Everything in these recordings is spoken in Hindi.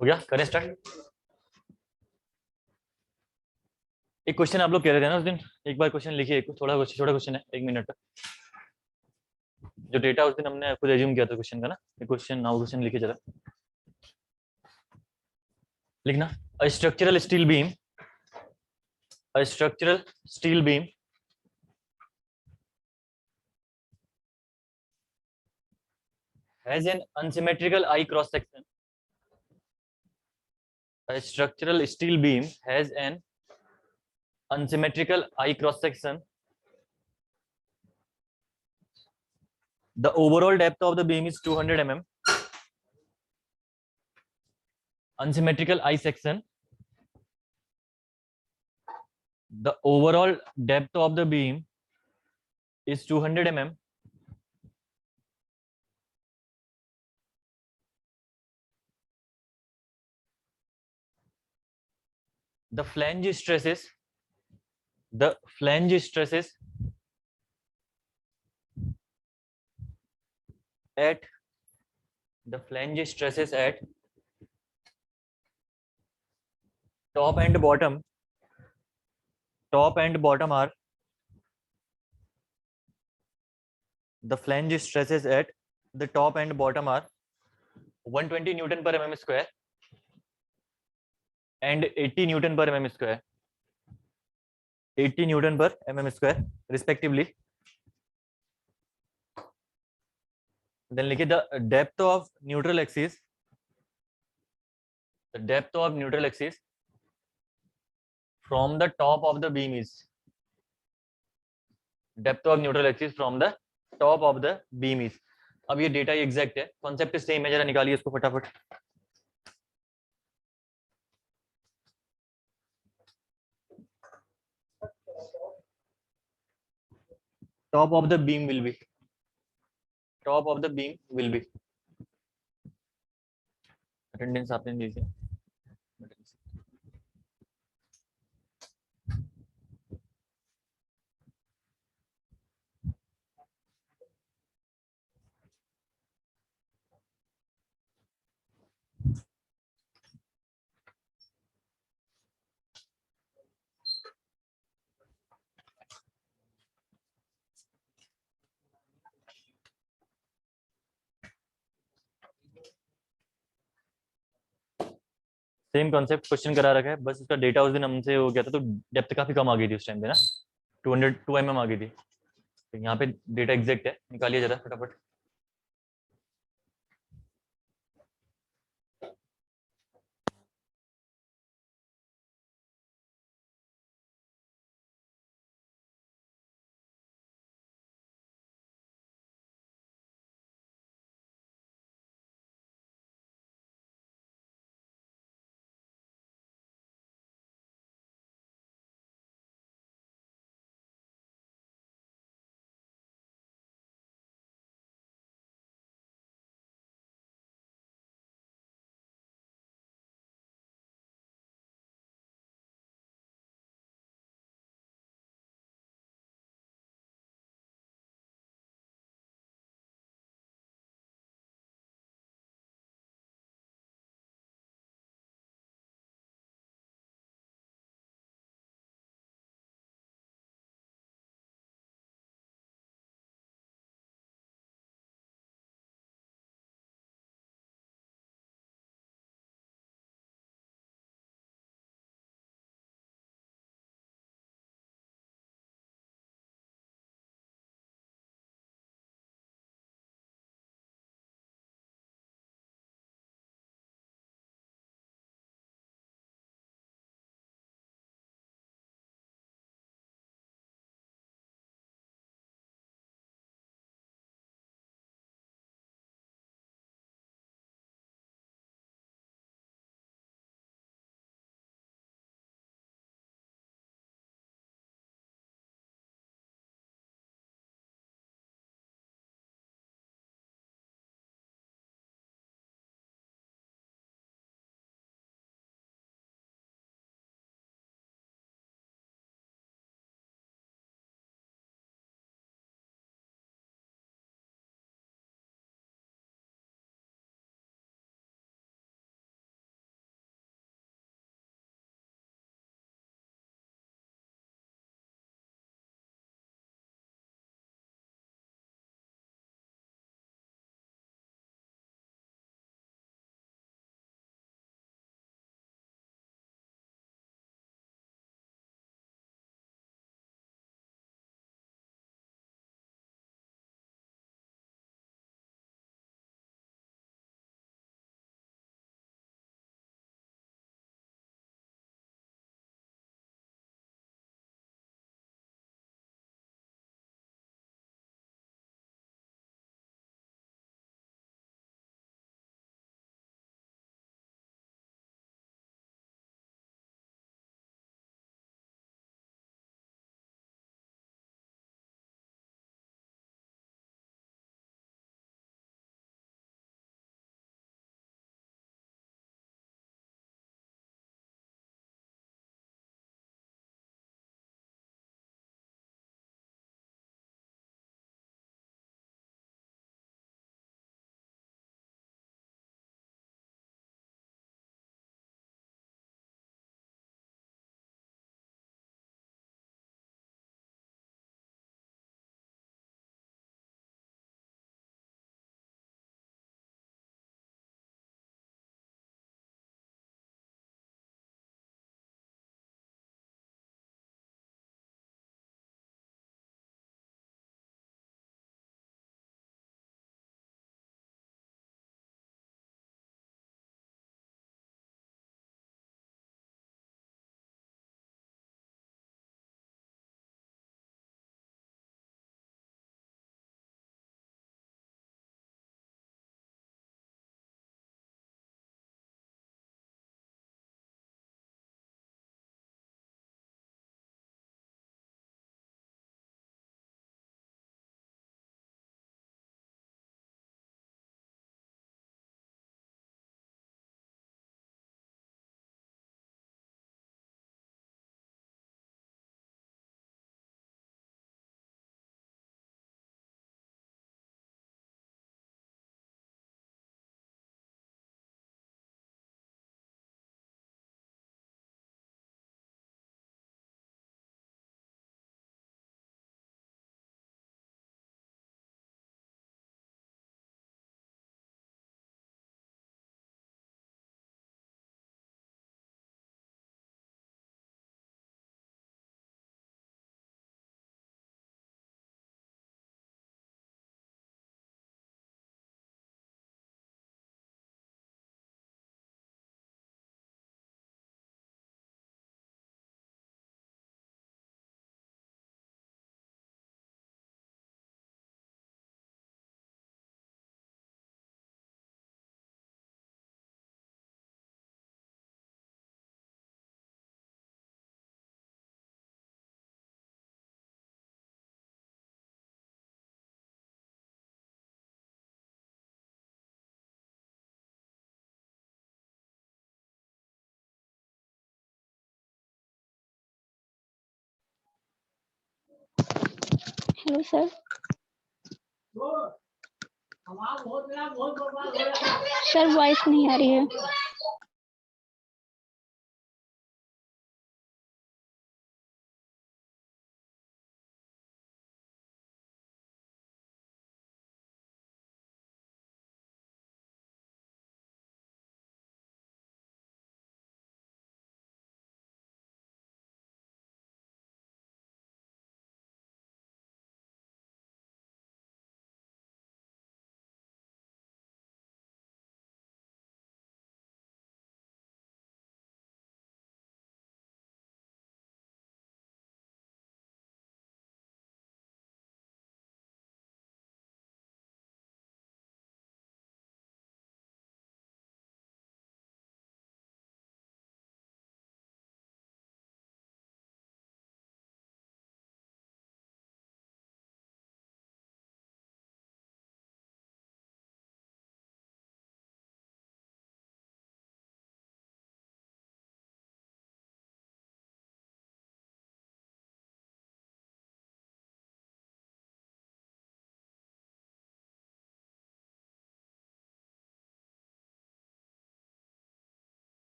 हो गया, करें स्टार्ट। एक क्वेश्चन आप लोग कह रहे थे ना उस दिन, एक बार क्वेश्चन लिखिए, थोड़ा छोटा क्वेश्चन है, 1 मिनट का। जो डेटा उस दिन हमने खुद एज्यूम किया था क्वेश्चन का ना, ये क्वेश्चन नाउ क्वेश्चन लिखिए जरा। लिखना, a structural steel beam, a structural steel beam has an unsymmetrical eye cross section. A structural steel beam has an unsymmetrical eye cross section. The overall depth of the beam is 200 mm. Unsymmetrical eye section. The overall depth of the beam is 200 mm. The flange stresses at the flange stresses at top and bottom are the flange stresses at the top and bottom are 120 Newton per mm square and 80 Newton per mm square, 80 Newton per mm square respectively. Then लिखिए the depth of neutral axis, the depth of neutral axis from the top of the beam is, depth of neutral axis from the top of the beam is. अब ये डेटा एग्जैक्ट है, कॉन्सेप्ट सेम है, जरा निकालिए इसको फटाफट। top of the beam will be top of the beam will be attendance आपने दीजिए। सेम कॉन्सेप्ट क्वेश्चन करा रखा है, बस उसका डेटा उस दिन हमसे हो गया था, तो डेप्थ काफी कम आ गई थी उस टाइम पे ना, 202 mm आ गई थी। तो यहाँ पे डेटा एग्जैक्ट है, निकालिए जरा फटाफट। Hello sir. सर वॉइस नहीं आ रही है।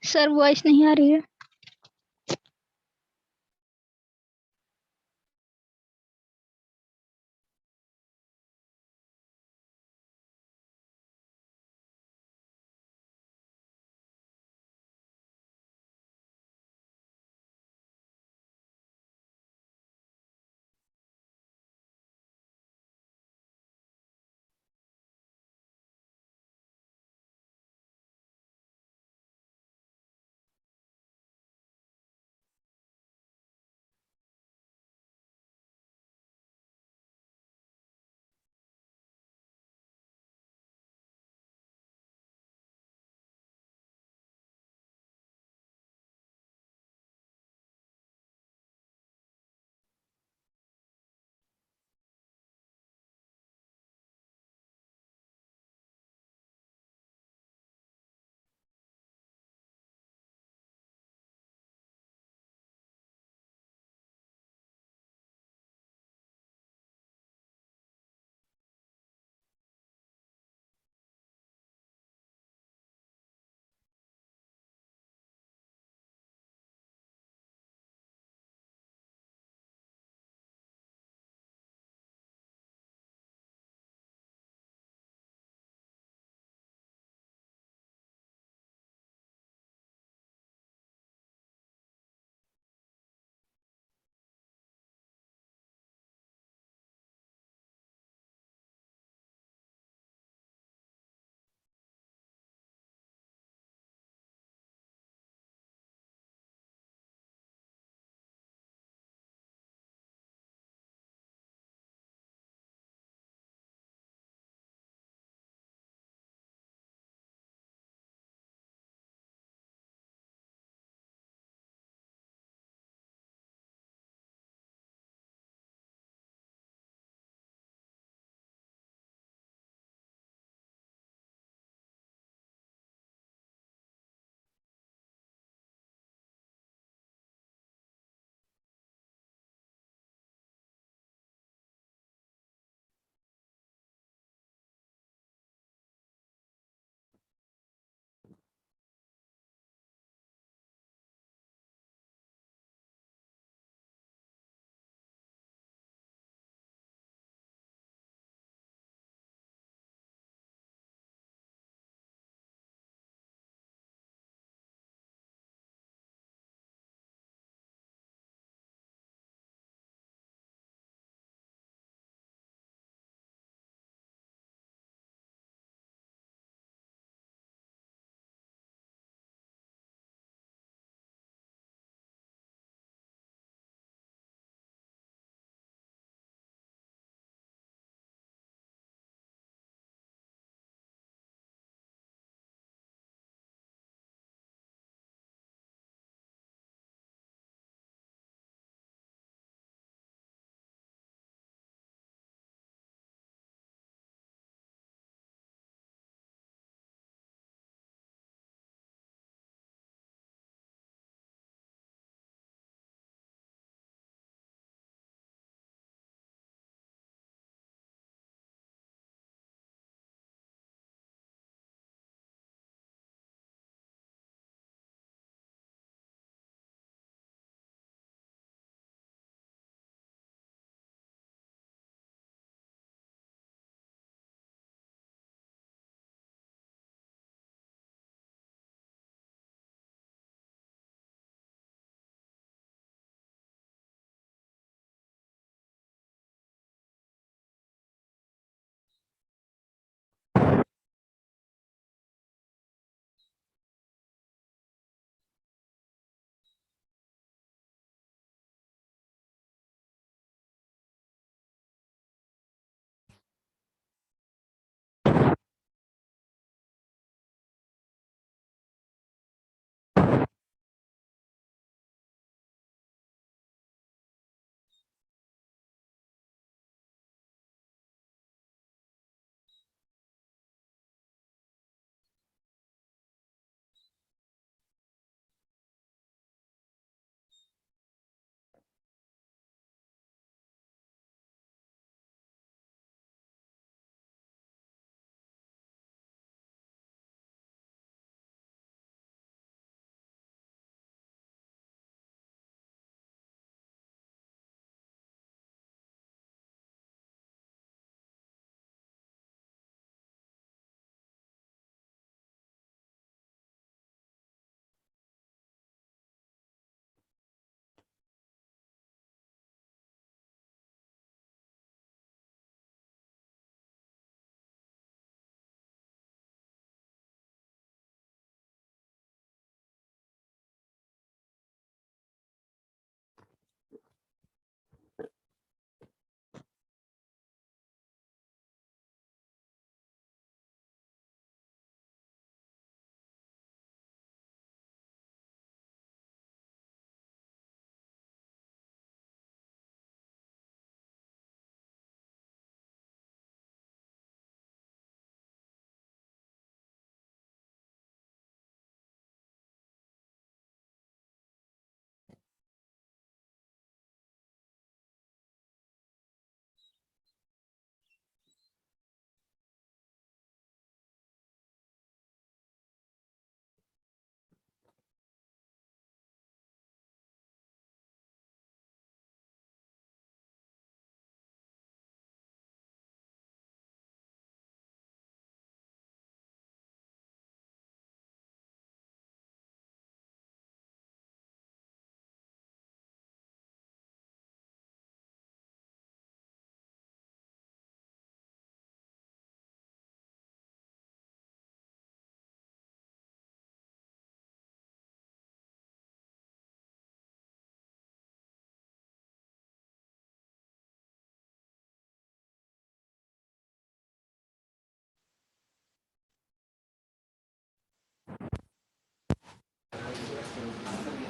सर वॉइस नहीं आ रही है।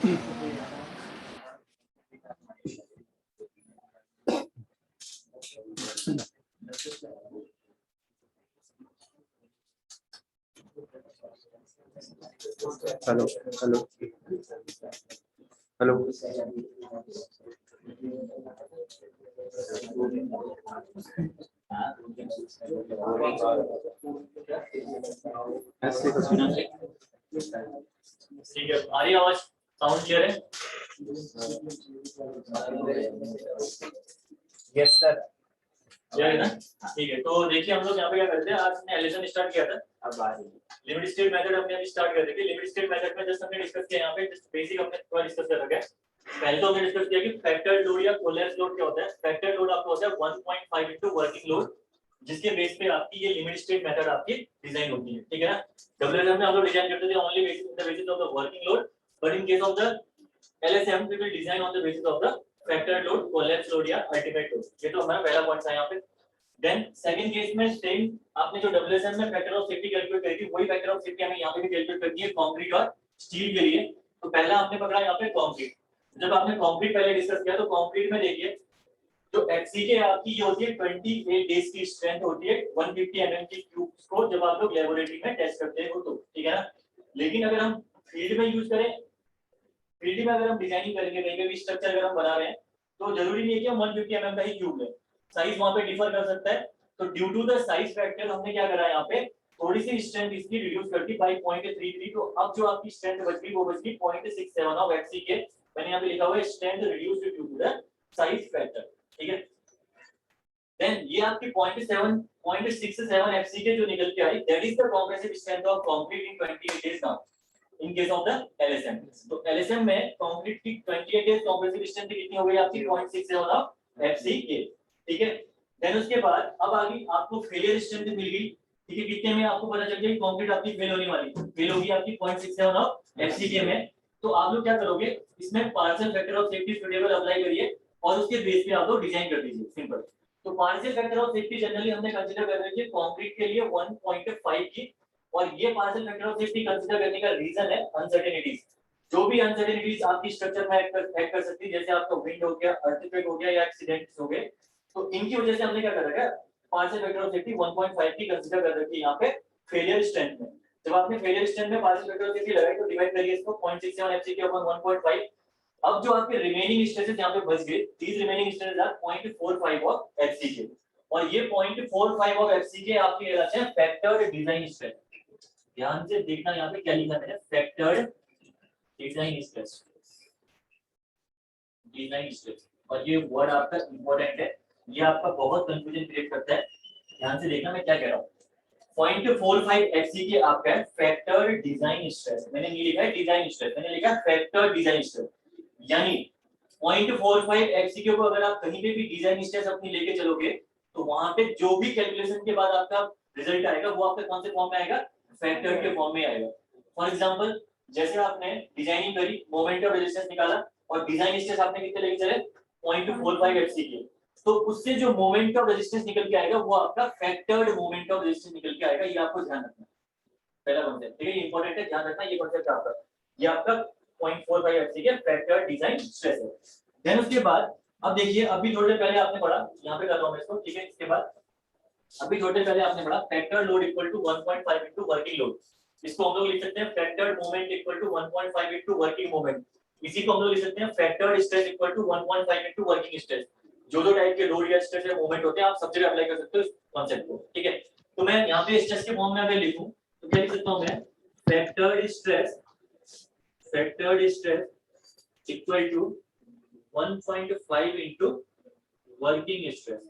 हेलो हेलो हेलो ऐसे कुछ नहीं। ठीक है, आ रही है आवाज? साउंड क्लियर है? Yes sir. क्लियर है ना? ठीक है, तो देखिए हम लोग यहाँ पे क्या करते हैं, आज हमने एलिसन स्टार्ट किया था। अब आ रही है लिमिट स्टेट मेथड। हमने अभी स्टार्ट कर दिया। लिमिट स्टेट मेथड में जस्ट हमने डिस्कस किया, यहाँ पे जस्ट बेसिक हमने थोड़ा डिस्कस कर रखा है। पहले तो हमने डिस्कस किया कि फैक्टर्ड लोड या कोलैप्स लोड क्या होता है। फैक्टर्ड लोड आपका होता है 1.5 इनटू वर्किंग लोड, जिसके बेस पे आपकी ये लिमिट स्टेट मेथड आपकी डिजाइन होती है। ठीक है ना? डब्ल्यूएसएम में हम लोग डिजाइन करते थे only basis on the basis of the working load, but in case of the LSM we will design on the basis of the factored load, collapse load या अल्टीमेट लोड। ये तो हमारा पहला पॉइंट था यहाँ पे। देन सेकंड केस में सेम आपने जो डब्ल्यूएसएम में फैक्टर ऑफ सेफ्टी कैलकुलेट करी थी, वही फैक्टर ऑफ सेफ्टी हमें यहाँ पे भी कैलकुलेट करनी है कंक्रीट और स्टील के लिए। तो पहला आपने पकड़ा यहाँ पे कंक्रीट। जब आपने कंक्रीट पहले डिस्कस किया तो कंक्रीट में देखिए जो एफसीके आपकी ये होती है 28 डेज की स्ट्रेंथ होती है 150 mm की क्यूब्स को जब आप लोग लेबोरेटरी में टेस्ट करते हो तो, ठीक है ना? लेकिन अगर हम फील्ड में यूज करें, फील्ड में अगर हम डिजाइनिंग करेंगे, कहीं पे भी स्ट्रक्चर अगर हम बना रहे हैं, तो जरूरी नहीं है कि हम 150 mm का ही क्यूब लें, साइज वहां पे डिफर कर सकता है। तो due to the size factor हमने क्या करा यहाँ पे, थोड़ी सी स्ट्रेंथ इसकी रिड्यूस कर दी बाय 0.33। तो अब जो आपकी स्ट्रेंथ बच गई वो बच गई 0.67 ऑफ एफसीके। मैंने यहाँ पे लिखा हुआ है strength reduced due to the size factor, ठीक है? देन ये आपकी 0.67 एफसीके जो निकल के आई, that is the compressive strength of concrete in 28 days now in case of the LSM. तो एलएसएम में कंक्रीट की 28 डेज कॉम्प्रेसिव स्ट्रेंथ कितनी हो गई आपकी 0.67 ऑफ एफसीके, ठीक है? देन उसके बाद अब आगे आपको फेलियर स्ट्रेंथ मिल गई, ठीक है? कितने में आपको पता चल गया कि कंक्रीट आपकी फेल होने वाली, फेल होगी आपकी 0.67 ऑफ एफसीके में। तो आप लोग क्या करोगे, इसमें partial factor of safety suitable apply करिए और उसके बेस पे आप लोग डिजाइन कर दीजिए, सिंपल। तो partial factor of safety generally हमने कंसीडर कर रही है कंक्रीट के लिए 1.5 की, और ये partial factor of safety consider करने का रीजन है अनसर्टेनिटीज। जो भी अनसर्टेनिटीज आपकी स्ट्रक्चर में ऐड कर सकती है, जैसे आपका विंड हो गया, अर्थक्वेक हो गया या एक्सीडेंट्स हो गए, तो इनकी वजह से हमने क्या कर रखा है, पार्शियल फैक्टर ऑफ सेफ्टी 1.5 की कंसीडर कर रखी है यहाँ पे फेलियर स्ट्रेंथ में। जब आपने फेलियर स्ट्रेंथ में पार्शियल फैक्टर ऑफ सेफ्टी लगाई तो डिवाइड करिए इसको 0.67 एफसीके अपॉन 1.5। अब जो आपके रिमेनिंग स्ट्रेसेस यहाँ पे बच गए, दीस रिमेनिंग स्ट्रेसेस आर 0.45 ऑफ एफसीके, और ये 0.45 ऑफ एफसीके आपके कहलाते हैं फैक्टर्ड डिजाइन स्ट्रेस। ध्यान से देखना यहाँ पे क्या लिखा है, factored design stress, design stress. और ये वर्ड आपका इंपॉर्टेंट है, ये आपका बहुत कंफ्यूजन क्रिएट करता है। ध्यान से देखना मैं क्या कह रहा हूँ। 0.45 एफसीके आपका है फैक्टर्ड डिजाइन स्ट्रेस। मैंने नहीं लिखा है डिजाइन स्ट्रेस, मैंने लिखा है फैक्टर्ड डिजाइन स्ट्रेस। यानी 0.45 एफसीके को अगर आप कहीं पे भी डिजाइन स्ट्रेस अपनी लेके चलोगे तो वहां पे जो भी कैलकुलेशन के बाद आपका रिजल्ट आएगा वो आपका कौन से फॉर्म में आएगा, फैक्टर्ड के फॉर्म में आएगा। फॉर एग्जांपल जैसे आपने डिजाइनिंग करी, मोमेंट ऑफ रेजिस्टेंस निकाला और डिजाइन स्ट्रेस आपने कितने लेके चले 0.45 एफसीके, तो उससे जो मोमेंट ऑफ रेजिस्टेंस निकल के आएगा वो आपका फैक्टर्ड मोमेंट ऑफ रेजिस्टेंस निकल के आएगा। ये आपको ध्यान रखना, पहला कॉन्सेप्ट, ठीक है? ये इंपॉर्टेंट है, ध्यान रखना ये कॉन्सेप्ट आपका, ये आपका 0.45 एफसीके फैक्टर्ड डिजाइन स्ट्रेस है। देन उसके बाद अब देखिए, अभी थोड़ी देर पहले आपने पढ़ा, यहाँ पे कर रहा हूं मैं इसको, ठीक है? इसके बाद अभी थोड़ी देर पहले आपने पढ़ा factored load equal to 1.5 into working load. इसको हम लोग लिख सकते हैं factored moment equal to 1.5 into working moment. इसी को हम लोग लिख सकते हैं factored stress equal to 1.5 into working stress. जो दो टाइप के लोड या स्ट्रेस या मोमेंट होते हैं आप सब जगह अप्लाई कर सकते हो इस कांसेप्ट को, ठीक है? तो मैं यहाँ पे स्ट्रेस के फॉर्म में अगर लिखूं तो क्या लिख सकता हूं मैं, factored stress equal to 1.5 into working stress.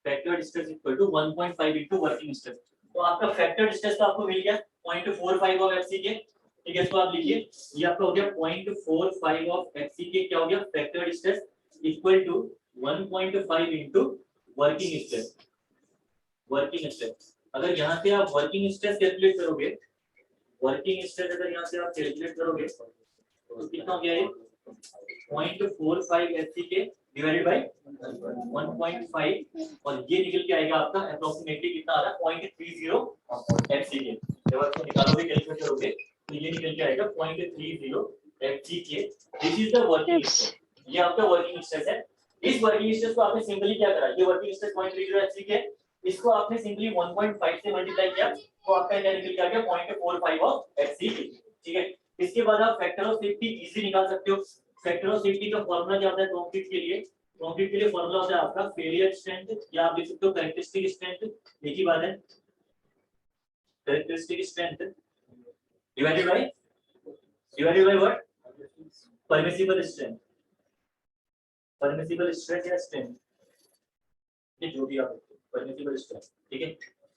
Factored stress equal to 1.5 into working stress. तो आपका फैक्टर्ड स्ट्रेस तो आपको मिल गया 0.45 ऑफ एफसीके, ठीक है? इसको आप लिखिए, ये आपका हो गया 0.45 ऑफ एफसीके, क्या हो गया factored stress equal to 1.5 into working stress. Working stress अगर यहाँ से आप वर्किंग स्ट्रेस कैलकुलेट करोगे, वर्किंग स्ट्रेस अगर यहाँ से आप कैलकुलेट करोगे तो कितना हो गया ये 0.45 एफसीके डिवाइडेड बाय 1.5, और ये निकल के आएगा आपका अप्रोक्सीमेटली कितना आ रहा है 0.30 एफसीके। जब आप इसको निकालोगे कैलकुलेट करोगे तो ये निकल के आएगा 0.30 FCK, this is the working stress, ये आपका वर्किंग स्ट्रेस है। इस वर्किंग स्ट्रेस को आपने सिंपली क्या करा, ये वर्किंग स्ट्रेस 0.30 FCK, इसको आपने सिंपली 1.5 से मल्टीप्लाई किया तो आपका क्या निकल के आ गया 0.45 ऑफ FCK, ठीक है। इसके बाद आप फैक्टर ऑफ सेफ्टी इजी निकाल सकते हो। फैक्टर ऑफ सेफ्टी का फॉर्मूला क्या होता है कंक्रीट के लिए, कंक्रीट के लिए फॉर्मूला होता है आपका फेलियर स्ट्रेंथ, या आप लिख सकते हो कैरेक्टरिस्टिक स्ट्रेंथ, एक ही बात है, characteristic strength divided by what, permissible strength, permissible stress या स्ट्रेंथ, ये जो भी आप परमिसिबल स्ट्रेंथ, ठीक है।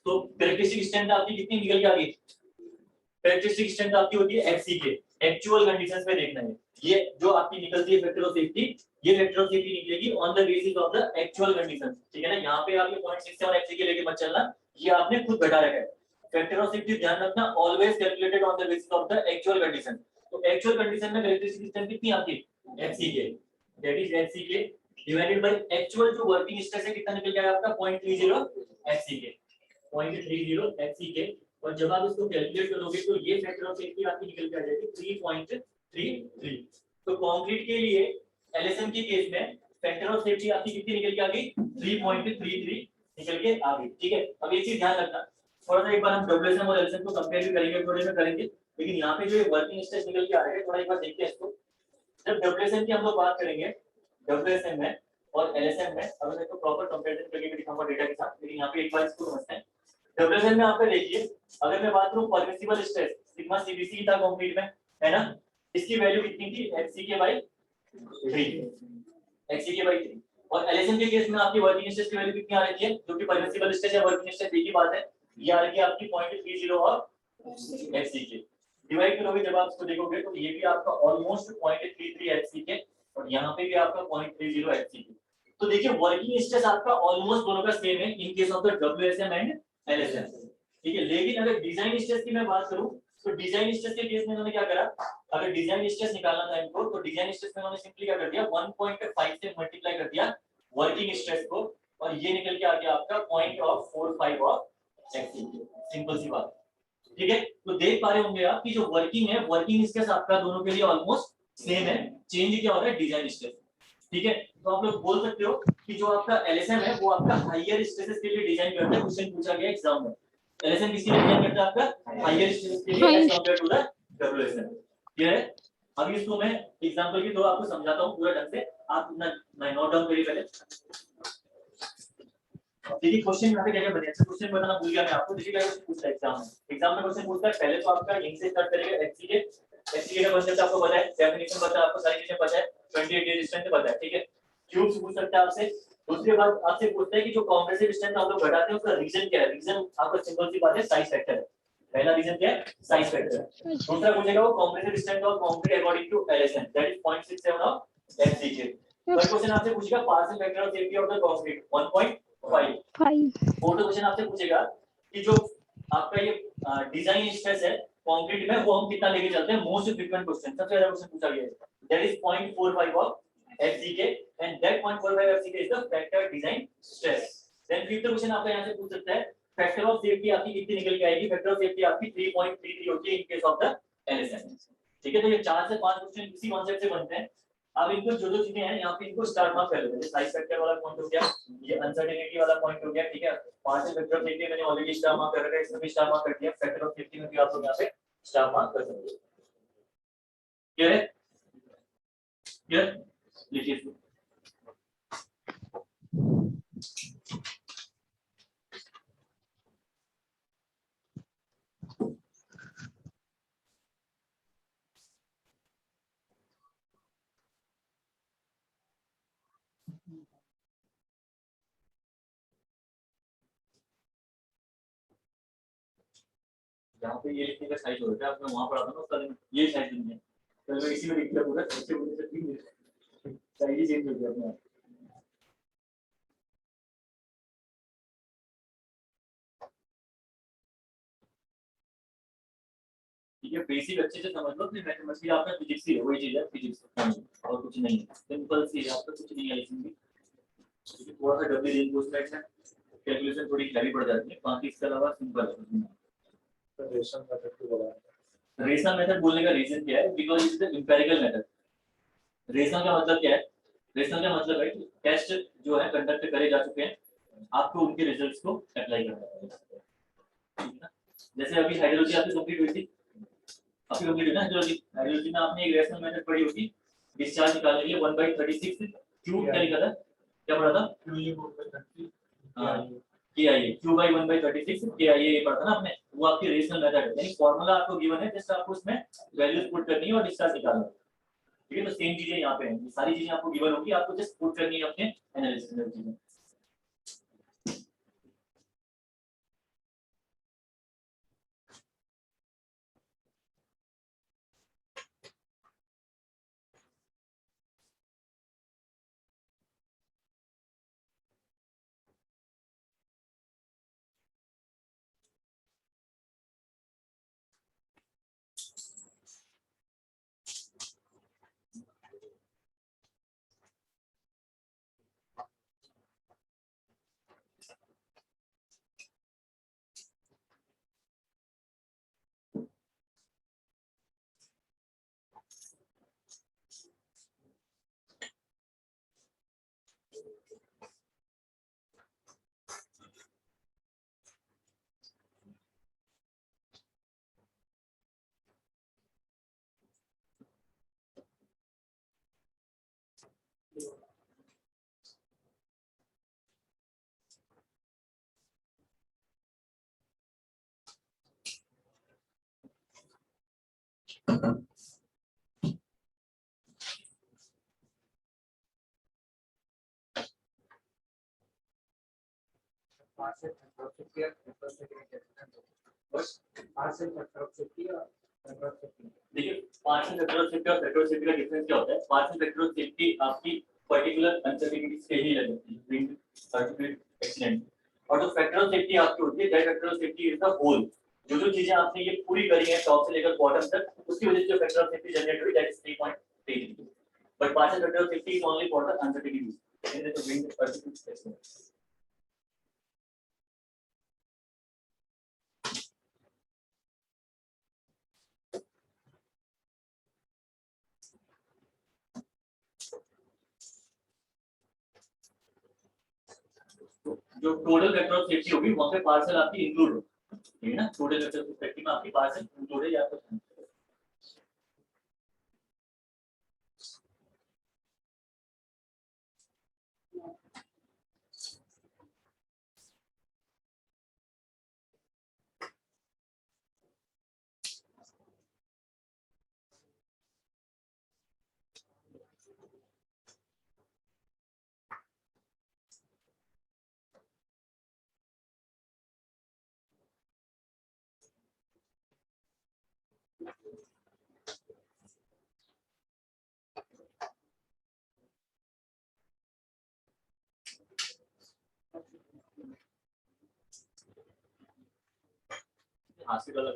तो कैरेक्टरिस्टिक स्ट्रेंथ आपकी कितनी निकल के आ गई, कैरेक्टरिस्टिक स्ट्रेंथ आपकी होती है FCK, एक्चुअल कंडीशंस में देखना है, ये जो आपकी निकलती है फैक्टर ऑफ सेफ्टी, ये फैक्टर ऑफ सेफ्टी निकलेगी on the basis of the actual conditions, ठीक है ना। यहाँ पे आप ये 0.67 FCK लेके मत चलना, ये आपने खुद घटा रखा है। फैक्टर ऑफ सेफ्टी ध्यान रखना, always calculated on the basis of the actual condition. तो एक्चुअल कंडीशन में कैरेक्टरिस्टिक स्ट्रेंथ कितनी आपकी FCK, that is FCK divided by actual जो वर्किंग स्ट्रेस है कितना निकल जाएगा आपका 0.30 FCK, 0.30 FCK। और जब आप इसको कैलकुलेट करोगे तो ये फैक्टर ऑफ सेफ्टी आपकी निकल के आ जाएगी 3.33। तो कंक्रीट के लिए LSM के केस में फैक्टर ऑफ सेफ्टी आपकी कितनी निकल के आ गई 3.33 निकल के आ गई, ठीक है। अब ये चीज ध्यान रखना, थोड़ा सा एक बार हम WSM और LSM को कंपेयर भी करेंगे, थोड़े में करेंगे, लेकिन यहाँ पे जो वर्किंग स्ट्रेस निकल के आ रहा है थोड़ा एक बार देखते हैं इसको। जब WSM की हम लोग बात करेंगे, WSM में और LSM में अगर मैं तो प्रॉपर कंपैरिजन करके भी दिखाऊंगा डेटा के साथ, लेकिन यहाँ पे एक बार इसको समझते हैं। WSM में आप पे देखिए, अगर मैं बात करूं परमिसिबल स्ट्रेस सिग्मा CBC था कंक्रीट में, है ना, इसकी वैल्यू कितनी थी FCK/3, FCK/3। और LSM के केस में आपकी वर्किंग स्ट्रेस की वैल्यू कितनी आ रही है, जो कि परमिसिबल स्ट्रेस या वर्किंग स्ट्रेस एक ही बात है, ये आ रही है आपकी 0.30 और FCK। डिवाइड करोगे जब आप इसको देखोगे तो ये भी आपका ऑलमोस्ट 0.33 FCK और यहाँ पे भी आपका 0.30 FCK। तो देखिए वर्किंग स्ट्रेस आपका ऑलमोस्ट दोनों का सेम है इन case of the WSM and LSM, ठीक है। लेकिन अगर डिजाइन स्ट्रेस की मैं बात करूं तो डिजाइन स्ट्रेस के केस में इन्होंने क्या करा, अगर डिजाइन स्ट्रेस निकालना था इनको तो डिजाइन स्ट्रेस में इन्होंने सिंपली क्या कर दिया 1.5 से मल्टीप्लाई कर दिया वर्किंग स्ट्रेस को, और ये निकल के आ गया आपका 0.45 ऑफ FCK, सिंपल सी बात, ठीक है। तो देख पा रहे होंगे आप कि जो वर्किंग है, वर्किंग स्ट्रेस आपका दोनों के लिए ऑलमोस्ट सेम है, चेंज क्या हो रहा है डिजाइन स्ट्रेस, ठीक है। तो आप लोग बोल सकते हो कि जो आपका LSM है वो आपका हायर स्ट्रेसेस के लिए डिजाइन करता है, क्वेश्चन पूछा गया एग्जाम में, LSM किसके लिए डिजाइन करता है आपका हायर स्ट्रेसेस के लिए as compare to the WSM, clear है। अभी इसको मैं एग्जांपल के थ्रू आपको समझाता हूं पूरा ढंग से, आप अपना नोट डाउन करिए पहले। देखिए क्वेश्चन यहाँ पे क्या क्या बने, अच्छा क्वेश्चन बताना भूल गया मैं आपको। देखिए क्या क्वेश्चन पूछता है एग्जाम में क्वेश्चन पूछता है, पहले तो आपका यहीं से स्टार्ट करेगा FCK, FCK का कांसेप्ट आपको पता है, डेफिनेशन पता है आपको, सारी चीजें पता है, 28 डेज स्ट्रेंथ पता है, ठीक है। क्यूब्स पूछ सकता है आपसे। दूसरी बात आपसे पूछता है कि जो कॉम्प्रेसिव स्ट्रेंथ आप लोग घटाते हैं उसका रीजन क्या है, रीजन आपका सिंपल सी बात है साइज फैक्टर है, पहला रीजन क्या है साइज फैक्टर। दूसरा पूछेगा वो compressive strength of concrete according to LSM, that is 0.67 of FCK। Third question आपसे पूछेगा partial factor of safety of the concrete 1.5। Fourth question आपसे पूछेगा कि जो आपका ये डिजाइन स्ट्रेस है कंक्रीट में वो हम कितना लेके चलते हैं, मोस्ट फ्रीक्वेंट क्वेश्चन, सबसे ज्यादा क्वेश्चन पूछा गया है, that is 0.45 of FCK and that 0.45 FCK is the factor design stress. Then fifth question आपका यहाँ से पूछ सकता है फैक्टर ऑफ सेफ्टी आपकी कितनी निकल के आएगी, फैक्टर ऑफ सेफ्टी आपकी 3.33 होती है इन केस ऑफ द LSM, ठीक है। तो ये 4 से 5 क्वेश्चन इसी कांसेप्ट से बनते हैं। अब इनको जो चीजें हैं यहाँ पे इनको स्टार मार्क कर लेते हैं, साइज फैक्टर वाला पॉइंट हो गया, ये अनसर्टेनिटी वाला पॉइंट हो गया, ठीक है। पार्शियल फैक्टर ऑफ सेफ्टी मैंने ऑलरेडी स्टार मार्क कर रखा है, इसमें भी स्टार मार्क कर दिया, फैक्टर ऑफ सेफ्टी में भी आप लोग यहाँ पे स्टार मार्क कर सकते हो, क्लियर है, क्लियर, लिखिए इसको। जहाँ पे ये लिखने का साइज हो रहा है आपने वहां पढ़ा था ना उसका ये साइज नहीं है, तो मैं इसी में लिख दिया पूरा, इससे बोलने से ठीक साइज ही चेंज हो गया अपना। ठीक है, बेसिक अच्छे से समझ लो, अपनी मैथमेटिक्स आपका फिजिक्स ही है, वही चीज है फिजिक्स, और कुछ नहीं है, सिंपल सी है, आपका कुछ नहीं है इसमें भी। थोड़ा सा डब्ल्यू रिइंफोर्समेंट है, कैलकुलेशन थोड़ी हैवी पड़ जाती है, बाकी इसके अलावा सिंपल है। रेशनल मेथड बोलने का रीजन क्या है? Because it is the empirical method. Rational का मतलब क्या है? रेशनल का मतलब है कि टेस्ट जो है कंडक्ट करे जा चुके हैं, आपको उनके रिजल्ट्स को अप्लाई करना है। जैसे अभी हाइड्रोलॉजी आपकी कंप्लीट हुई थी, आपकी कंप्लीट हुई ना हाइड्रोलॉजी। हाइड्रोलॉजी में आपने एक रेशनल मेथड पढ़ी होगी डिस्चार्ज निकालने के लिए 1/36 क्यूब क्या लिखा था? क्या पढ़ा था? हाँ KIA Q by 1/36 KIA ये पढ़ा था ना आपने। वो आपकी रेशनल मेथड है, यानी फॉर्मूला आपको गिवन है, जस्ट आपको उसमें वैल्यूज पुट करनी है और डिस्चार्ज निकालना है। ठीक है, तो सेम चीजें यहाँ पे हैं, ये सारी चीजें आपको गिवन होगी, आपको जस्ट पुट करनी है अपने एनालिसिस में चीजें। देखिए पार्शियल फैक्टर सेफ्टी और फैक्टर सेफ्टी का डिफरेंस क्या होता है? पार्शियल फैक्टर सेफ्टी आपकी पर्टिकुलर अनसर्टेनिटी से ही लगती है, सर्टिफिकेट एक्सीडेंट। और जो फैक्टर सेफ्टी आपकी होती है, that factor safety is the whole. जो चीजें आपने ये पूरी करी है टॉप से लेकर बॉटम तक, उसकी वजह से जो फैक्टर सेफ्टी जनरेट हुई that is 3.3। But partial factor safety is only for the uncertainty in the wind certificate accident. जो टोटल वेक्टर ऑफ सेफ्टी होगी वहां पे पार्सल आपकी इंक्लूड होगी, ठीक है ना? टोटल वेक्टर ऑफ सेफ्टी में आपकी पार्सल इंक्लूड है या कुछ नहीं। हॉस्पिटल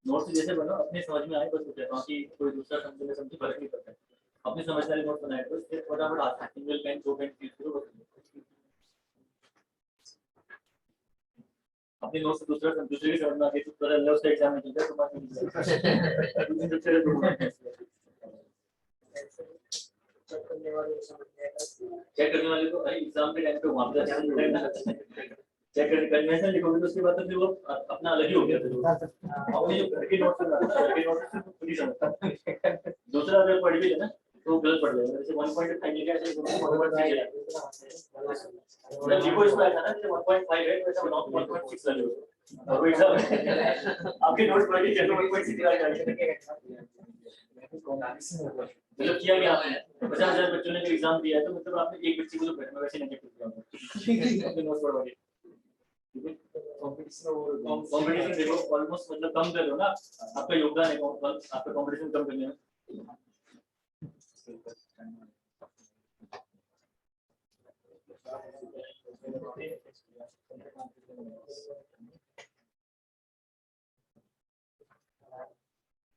नोट जैसे बनो अपने समझ में आए बस हो जाए, बाकी कोई दूसरा समझे समझे फर्क नहीं पड़ता है। अपने समझ वाले नोट बनाए तो इससे फटाफट आता है, सिंगल पेन दो पेन यूज करो बस। अपने नोट से दूसरे की समझ में आती है तो थोड़ा लव से एग्जाम में ठीक है तो बात नहीं चेक करने वाले को अरे एग्जाम के टाइम पे वहां पे ध्यान देना है ना। चेक करके कन्वेंशन लिखोगे तो उसके बाद तो फिर वो अपना अलग ही हो गया। फिर अपने जो घर के नोट से घर के नोट से खुद ही समझता दूसरा अगर पढ़ भी लेना तो गलत पड़ जाएगा। जैसे 1.5 लिखा है ऐसे 1.6 है मतलब लिखो इसको ऐसा ना जैसे 1.5 है वैसे 1.6 लगे और वो एग्जाम आपके नोट पढ़ के चलो 1.6 आ जाएगा। मतलब किया क्या आपने 50,000 बच्चों ने जो एग्जाम दिया है तो मतलब आपने एक बच्चे को तो घर में वैसे नेगेटिव किया अपने नोट पढ़वा के। कंपटीशन देखो ऑलमोस्ट मतलब कम कर लो ना, आपका योगदान है आपका कंपटीशन कम करने में।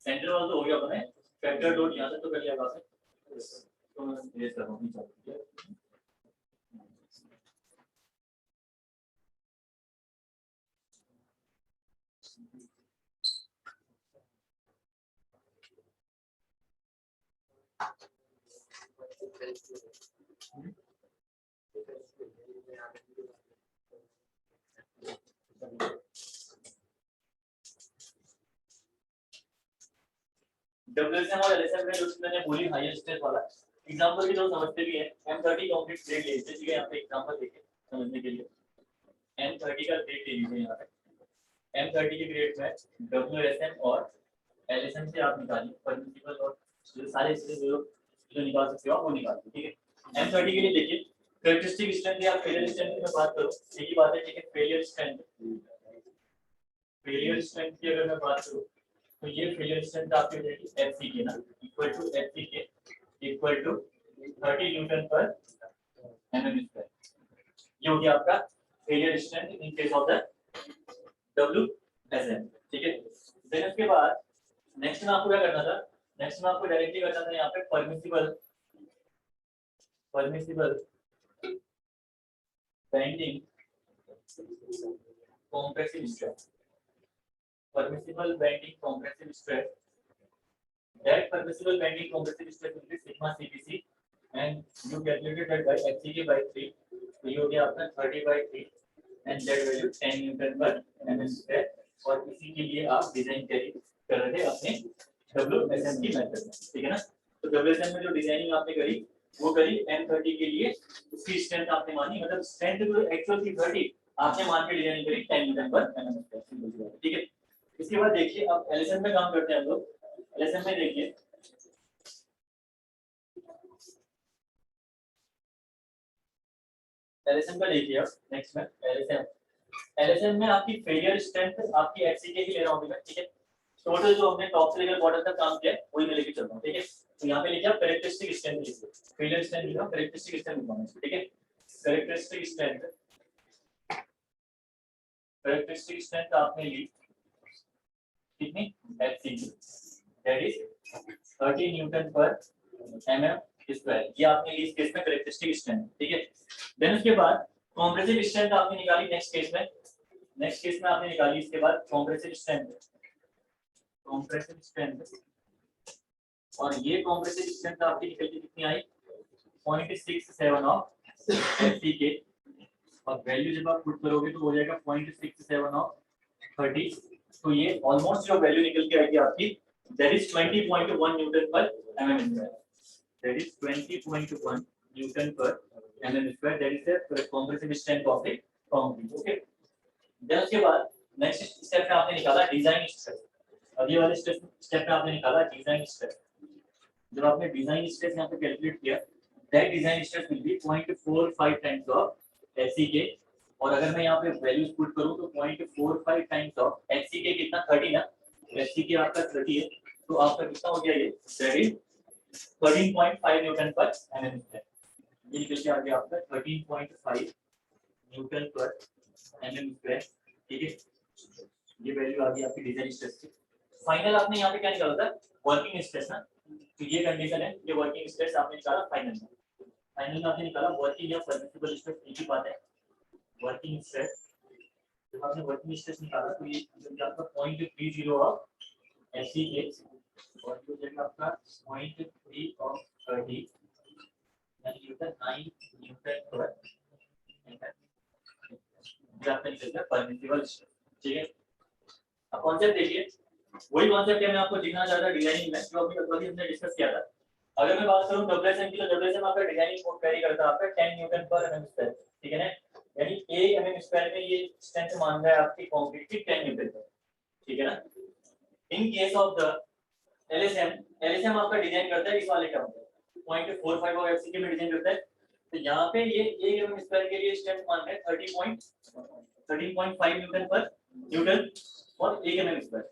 सेंटर वाला तो हो गया अपने फैक्टर डॉट यहाँ तक तो कर लिया आपने तो मैं ये कर रहा हूँ। डब्ल्यूएसएम और एलएसएम में जो मैंने बोली हाईएस्ट स्ट्रेस वाला एग्जांपल की जो समझते भी है M30 कंक्रीट प्लेट ले लीजिए, ठीक है। यहाँ पे एग्जांपल देखिए समझने के लिए M30 का प्लेट ले लीजिए। यहाँ पे M30 के ग्रेड में डब्ल्यूएसएम और एलएसएम से आप निकालिए परमिसिबल और सारे जो निकाल सकते हो आप वो निकालिए, ठीक है। M30 के लिए देखिए कैरेक्टरिस्टिक स्ट्रेंथ या फेलियर स्ट्रेंथ की मैं बात करूं, एक ही बात है, ठीक है। फेलियर स्ट्रेंथ की अगर मैं बात करूं तो ये फेलियर स्ट्रेंथ आपकी हो जाएगी FCK ना equal to FCK equal to 30 newton पर mm स्क्वायर। ये हो गया आपका failure strength in case of the WSM, ठीक है। देन उसके बाद नेक्स्ट में आपको क्या करना था, नेक्स्ट में आपको डायरेक्टली करना था यहाँ पे permissible bending compressive stress, permissible bending compressive stress. That permissible bending compressive stress will be sigma CPC, and you calculated that by FCK by 3. तो ये हो गया आपका 30 by 3 and that value 10 Newton पर mm स्क्वायर। और इसी के लिए आप डिजाइन कर रहे थे अपने WSM की मेथड में, ठीक है ना। तो WSM में जो डिजाइनिंग आपने करी वो करी M30 के लिए, उसकी स्ट्रेंथ आपने मानी, मतलब स्ट्रेंथ जो एक्चुअल थी 30 आपने मान के डिजाइनिंग करी 10 न्यूटन पर mm स्क्वायर, ठीक है। इसके बाद देखिए अब एलएसएम में काम करते हैं हम लोग। एलएसएम में देखिए एलएसएम का देखिए अब नेक्स्ट में एलएसएम में आपकी फेलियर स्ट्रेंथ आपकी एफसीके की ले रहा हूं मैं, ठीक है। टोटल जो हमने टॉप से लेकर बॉटम तक काम किया है वही मैं लेके चल रहा हूं, ठीक है। तो यहां पे लिखिए आप कैरेक्टरिस्टिक स्ट्रेंथ लिखिए, फेलियर स्ट्रेंथ लिखो, कैरेक्टरिस्टिक स्ट्रेंथ लिखो, ठीक है। कैरेक्टरिस्टिक स्ट्रेंथ आपने ली कितनी FCK, दैट इज 30 न्यूटन पर mm स्क्वायर। ये आपने ली इस केस में कैरेक्टरिस्टिक स्ट्रेंथ, ठीक है। देन उसके बाद कंप्रेसिव स्ट्रेंथ आपने निकाली नेक्स्ट केस में आपने निकाली इसके बाद कंप्रेसिव स्ट्रेंथ और ये कंप्रेसिव स्ट्रेंथ आपकी निकल के कितनी आई 0.67 ऑफ FCK और वैल्यू जब आप पुट करोगे तो हो जाएगा 0.67 ऑफ 30। तो ये ऑलमोस्ट जो वैल्यू निकल के आएगी आपकी दैट इज 20.1 न्यूटन पर mm square, that is 20.1 newton पर mm square, that is the compressive strength of the concrete, okay. Then उसके बाद नेक्स्ट स्टेप में आपने निकाला डिजाइन स्ट्रेस। अब ये वाले स्टेप में आपने निकाला डिजाइन स्ट्रेस। जब आपने डिजाइन स्ट्रेस यहां पे कैलकुलेट किया that design stress will be 0.45 times of FCK और अगर मैं यहाँ पे वैल्यूज पुट करूं तो 0.45 टाइम्स ऑफ FCK कितना 30 ना, FCK आपका 30 है तो आपका कितना हो गया ये दैट इज 13.5 न्यूटन पर mm स्क्वायर। ये निकल के आ गया आपका 13.5 न्यूटन पर mm स्क्वायर, ठीक है। ये वैल्यू आ गई आपकी डिजाइन स्ट्रेस की। फाइनल आपने यहाँ पे क्या निकाला था वर्किंग स्ट्रेस ना, तो ये कंडीशन है, ये वर्किंग स्ट्रेस आपने निकाला फाइनल में आपने निकाला वर्किंग या परमिसिबल स्ट्रेस, एक ही बात है। वर्किंग स्ट्रेस जब आपने वर्किंग स्ट्रेस निकाला तो ये आपका 0.30 ऑफ FCK और जो जगह आपका 0.3 ऑफ 30 यानी न्यूटन 9 न्यूटन पर आपका निकलता है परमिसिबल स्ट्रेस, ठीक है। अब कॉन्सेप्ट देखिए, वही कॉन्सेप्ट है मैं आपको दिखाना चाहता था डिजाइनिंग में जो अभी हमने डिस्कस किया था। अगर मैं बात करूं WSM की तो WSM आपका डिजाइनिंग कोड कैरी करता है आपका 10 न्यूटन पर mm स्क्वायर, ठीक है ना। यानी 1 mm स्क्वायर में ये स्ट्रेंथ मान रहा है आपकी कंक्रीट की 10 न्यूटन पर, ठीक है ना। इन केस ऑफ द LSM आपका डिजाइन करता है इस वाले का 0.45 ऑफ FCK में डिजाइन करता है। तो यहाँ पे ये 1 mm स्क्वायर के लिए स्ट्रेंथ मान रहा है 13.5 न्यूटन पर न्यूटन और 1 mm स्क्वायर,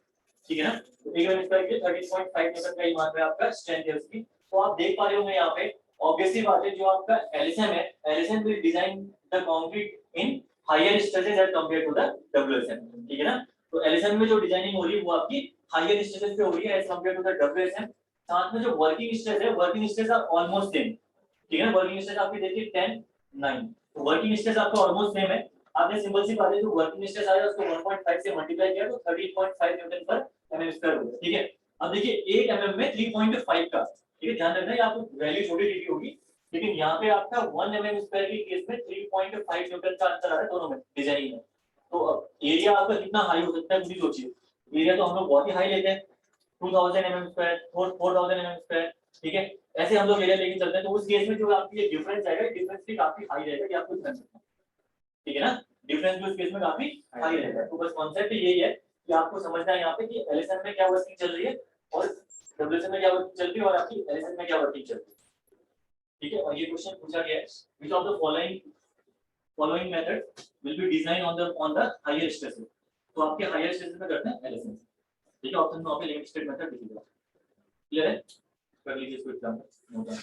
ठीक है ना। तो 1 mm स्क्वायर के लिए 13.5 न्यूटन का ही मान रहा है आपका स्ट्रेंथ है उसकी। तो आप देख पा रहे होंगे यहाँ पे ऑब्वियसली बात है जो आपका LSM है, LSM will design the concrete in higher stresses as compared to the WSM, ठीक है ना। तो LSM में जो डिजाइनिंग हो रही है वो आपकी हायर स्ट्रेसेस पे हो रही है as compared to the WSM। साथ में जो वर्किंग स्ट्रेस है working stress are almost same, ठीक है ना। वर्किंग स्ट्रेस आपकी देखिए 10 9, तो वर्किंग स्ट्रेस आपका ऑलमोस्ट सेम है। आपने सिंपल सी बात है जो वर्किंग स्ट्रेस आया उसको 1.5 से मल्टीप्लाई किया तो 13.5 न्यूटन पर mm स्क्वायर हो गया, ठीक है। अब देखिए 1 mm में 3.5 का, ठीक है, ध्यान रखना है आपको वैल्यू छोटी दी होगी लेकिन यहाँ पे आपका 1 mm स्क्वायर के केस में 3.5 न्यूटन का अंतर आ रहा है दोनों में डिजाइन में। तो अब एरिया आपका कितना हाई हो सकता है मुझे सोचिए। एरिया तो हम लोग बहुत ही हाई लेते हैं 2000 mm स्क्वायर 4000 mm स्क्वायर, ठीक है। ऐसे हम लोग एरिया लेके चलते हैं, तो उस केस में जो आपकी ये डिफरेंस आएगा, डिफरेंस भी काफी हाई रहेगा, ये आपको ध्यान रखना है, ठीक है ना। डिफरेंस भी उस केस में काफी हाई रहेगा। तो बस कॉन्सेप्ट यही है कि आपको समझना है यहाँ पे कि एलएसएम में क्या वर्किंग चल रही है और डब्ल्यूएसएम में क्या वर्किंग चल रही है और आपकी एलएसएम में क्या वर्किंग चल रही है, ठीक है। और ये क्वेश्चन पूछा गया है, which of the following method will be designed on the higher stresses। तो आपके हायर स्ट्रेसेस में करते हैं एलएसएम, ठीक है। ऑप्शन में आपके लिमिट स्टेट मेथड दिखेगा, क्लियर है। कर लीजिए इसको एग्जांपल नोट डाउन।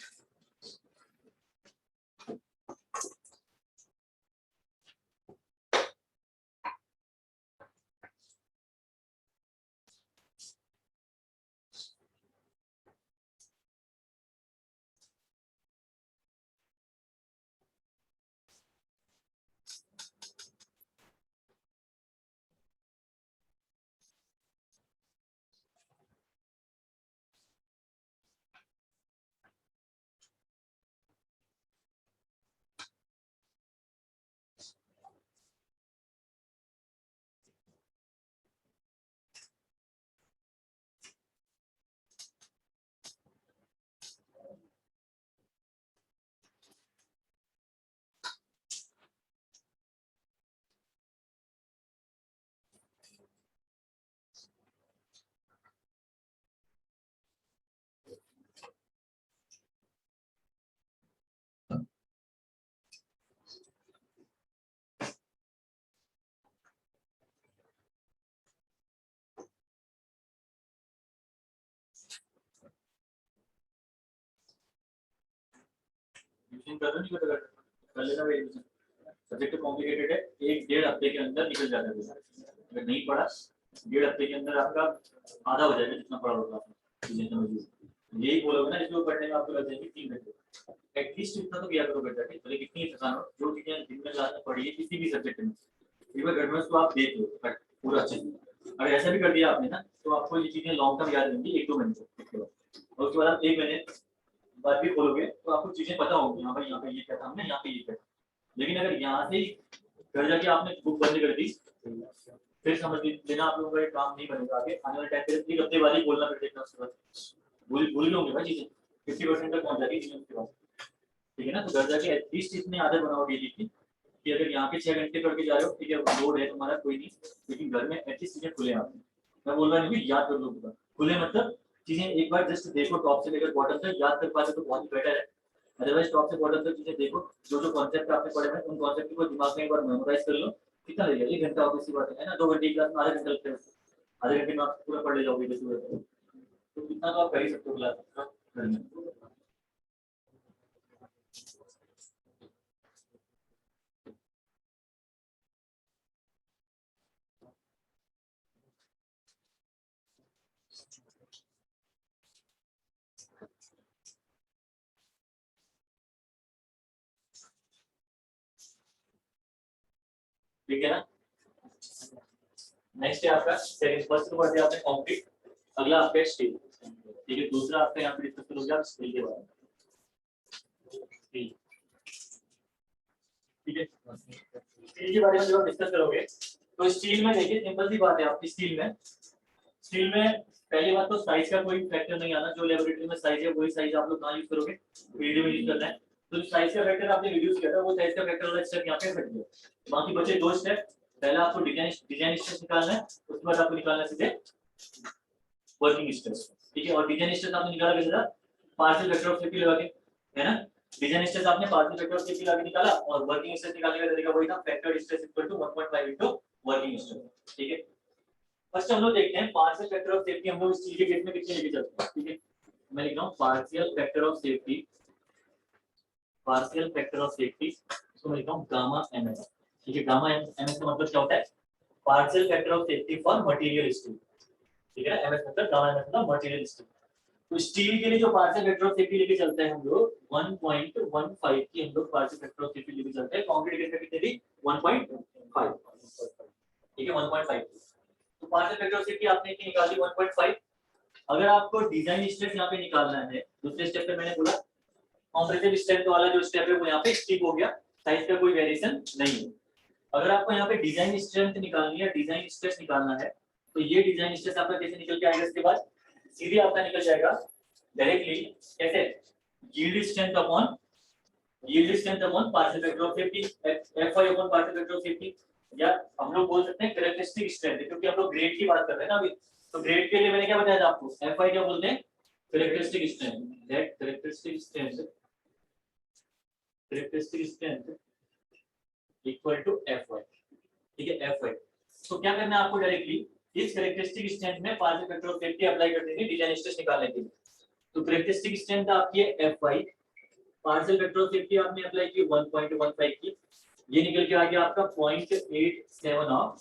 यूजिंग कर रहे नहीं कर लेना भाई। सब्जेक्ट कॉम्प्लिकेटेड है, 1-1.5 हफ्ते के अंदर निकल जाता है। अगर नहीं पढ़ा 1.5 हफ्ते के अंदर आपका आधा हो जाएगा जितना पढ़ा होगा आपने, यही बोलोगे ना इसको पढ़ने में आपको लग जाएगी 3 घंटे एटलीस्ट। इतना तो किया करो बेटा कि भले कितनी थकान हो, जो चीजें दिन में क्लास में पढ़ी है किसी भी सब्जेक्ट में एक बार घर में उसको आप देख लो पूरा अच्छे से। अगर ऐसा भी कर दिया आपने ना तो आपको ये चीजें लॉन्ग टर्म याद रहेंगी 1-2 महीने के बाद, और उसके बाद आप 1 महीने बाद भी खोलोगे तो आपको चीजें पता होंगी, हाँ भाई यहाँ पे ये क्या था हमने, यहाँ पे ये क्या। लेकिन अगर यहाँ से घर जाके आपने बुक बंद कर दी फिर समझ लेना आप लोगों का ये काम नहीं बनेगा। आगे आने वाले टाइम पे 1 हफ्ते बाद ही बोलना, फिर देखना उसके बाद भूल गए होंगे भाई चीजें 50% तक पहुंच जाती है उसके बाद, ठीक है ना। तो घर जाके एटलीस्ट इतनी आदत बनाओ डेली की कि अगर यहाँ पे 6 घंटे पढ़ के जा रहे हो, ठीक है लोड है तुम्हारा कोई नहीं, लेकिन घर में एटलीस्ट चीजें खुले आपने। मैं बोल रहा नहीं याद कर लो पूरा, खुले मतलब चीजें एक बार जस्ट देखो टॉप से लेकर बॉटम तक, याद कर पाते तो बहुत ही बेटर है। अदरवाइज टॉप से बॉटम तक चीजें देखो, जो कॉन्सेप्ट आपने पढ़े हैं उन कॉन्सेप्ट को दिमाग में एक बार मेमोराइज कर लो। कितना लगेगा 1 घंटा ऑब्वियसली बात है ना, 2 घंटे की क्लास में आधे घंटे लगते हैं, आधे घंटे में आप पूरा पढ़ ले जाओगे तो कितना तो आप कर ही सकते हो क्लास घर में। ठीक है ना। नेक्स्ट है आपका सेकंड, फर्स्ट तो पढ़ते आपने कंक्रीट, अगला आपका स्टील, ठीक है। दूसरा आपका यहाँ पे डिस्कस करोगे आप स्टील के बारे में, ठीक है। स्टील के बारे में जब आप डिस्कस करोगे तो स्टील में देखिए सिंपल सी बात है आपकी, स्टील में पहली बात तो साइज का कोई फैक्टर नहीं आना, जो लेबोरेटरी में साइज है वही साइज आप लोग कहाँ यूज करोगे, वीडियो में यूज करना है। तो साइज का फैक्टर आपने रिड्यूस किया था, वो साइज का फैक्टर वाला स्टेप यहाँ पे हट गया। बाकी बचे 2 स्टेप, पहला आपको डिजाइन स्ट्रेस निकालना है, उसके बाद आपको निकालना है सीधे वर्किंग स्ट्रेस, ठीक है। और डिजाइन स्ट्रेस आपने निकाला कैसे था, पार्शियल फैक्टर ऑफ सेफ्टी लगा के, है ना। डिजाइन स्ट्रेस आपने पार्शियल फैक्टर ऑफ सेफ्टी लगा के निकाला, और वर्किंग स्ट्रेस निकालने का तरीका वही था, factor stress equal to 1.5 into working stress, ठीक है। फर्स्ट हम लोग देखते हैं पार्शियल फैक्टर ऑफ सेफ्टी हम लोग इस चीज के केस में कितने लेके चलते हैं, ठीक है। मैं लिख रहा हूं partial factor of safety, partial factor of safety इसको मैं लिख रहा हूं गामा एमएस, ठीक है। गामा एमएस का मतलब क्या होता है, partial factor of safety for material steel, ठीक है। एमएस मतलब गामा एमएस मतलब मटेरियल स्टील। तो स्टील के लिए जो पार्शियल फैक्टर ऑफ सेफ्टी लेके चलते हैं हम लोग 1.15 की हम लोग पार्शियल फैक्टर ऑफ सेफ्टी लेके चलते हैं। कंक्रीट के लिए कितने थी 1.5, ठीक है 1.5। तो पार्शियल फैक्टर ऑफ सेफ्टी आपने इतनी निकाली 1.5। अगर आपको डिजाइन स्ट्रेस यहाँ पे निकालना है, दूसरे स्टेप पे मैंने बोला कॉम्प्रेसिव स्ट्रेंथ वाला जो स्टेप है वो यहाँ पे स्टिक हो गया, साइज का कोई वेरिएशन नहीं है। अगर आपको यहाँ पे डिजाइन स्ट्रेंथ निकालनी है, डिजाइन स्ट्रेस निकालना है, तो ये डिजाइन स्ट्रेस आपका कैसे निकल के आएगा? इसके बाद सीधे आपका निकल जाएगा डायरेक्टली कैसे, yield strength upon partial factor of safety, Fy upon partial factor of safety, या हम लोग बोल सकते हैं कैरेक्टरिस्टिक स्ट्रेंथ, क्योंकि हम लोग ग्रेड की बात कर रहे हैं ना अभी, तो ग्रेड के लिए मैंने क्या बताया था आपको, Fy क्या बोलते हैं, characteristic strength, that characteristic strength equal to Fy, ठीक है, Fy। तो क्या करना है आपको, डायरेक्टली इस कैरेक्टरिस्टिक स्ट्रेंथ में partial factor of safety apply कर देंगे डिजाइन स्ट्रेस निकालने के लिए। तो कैरेक्टरिस्टिक स्ट्रेंथ आपकी है Fy, partial factor of safety आपने अप्लाई की 1.15 की, ये निकल के आ गया आपका 0.87 ऑफ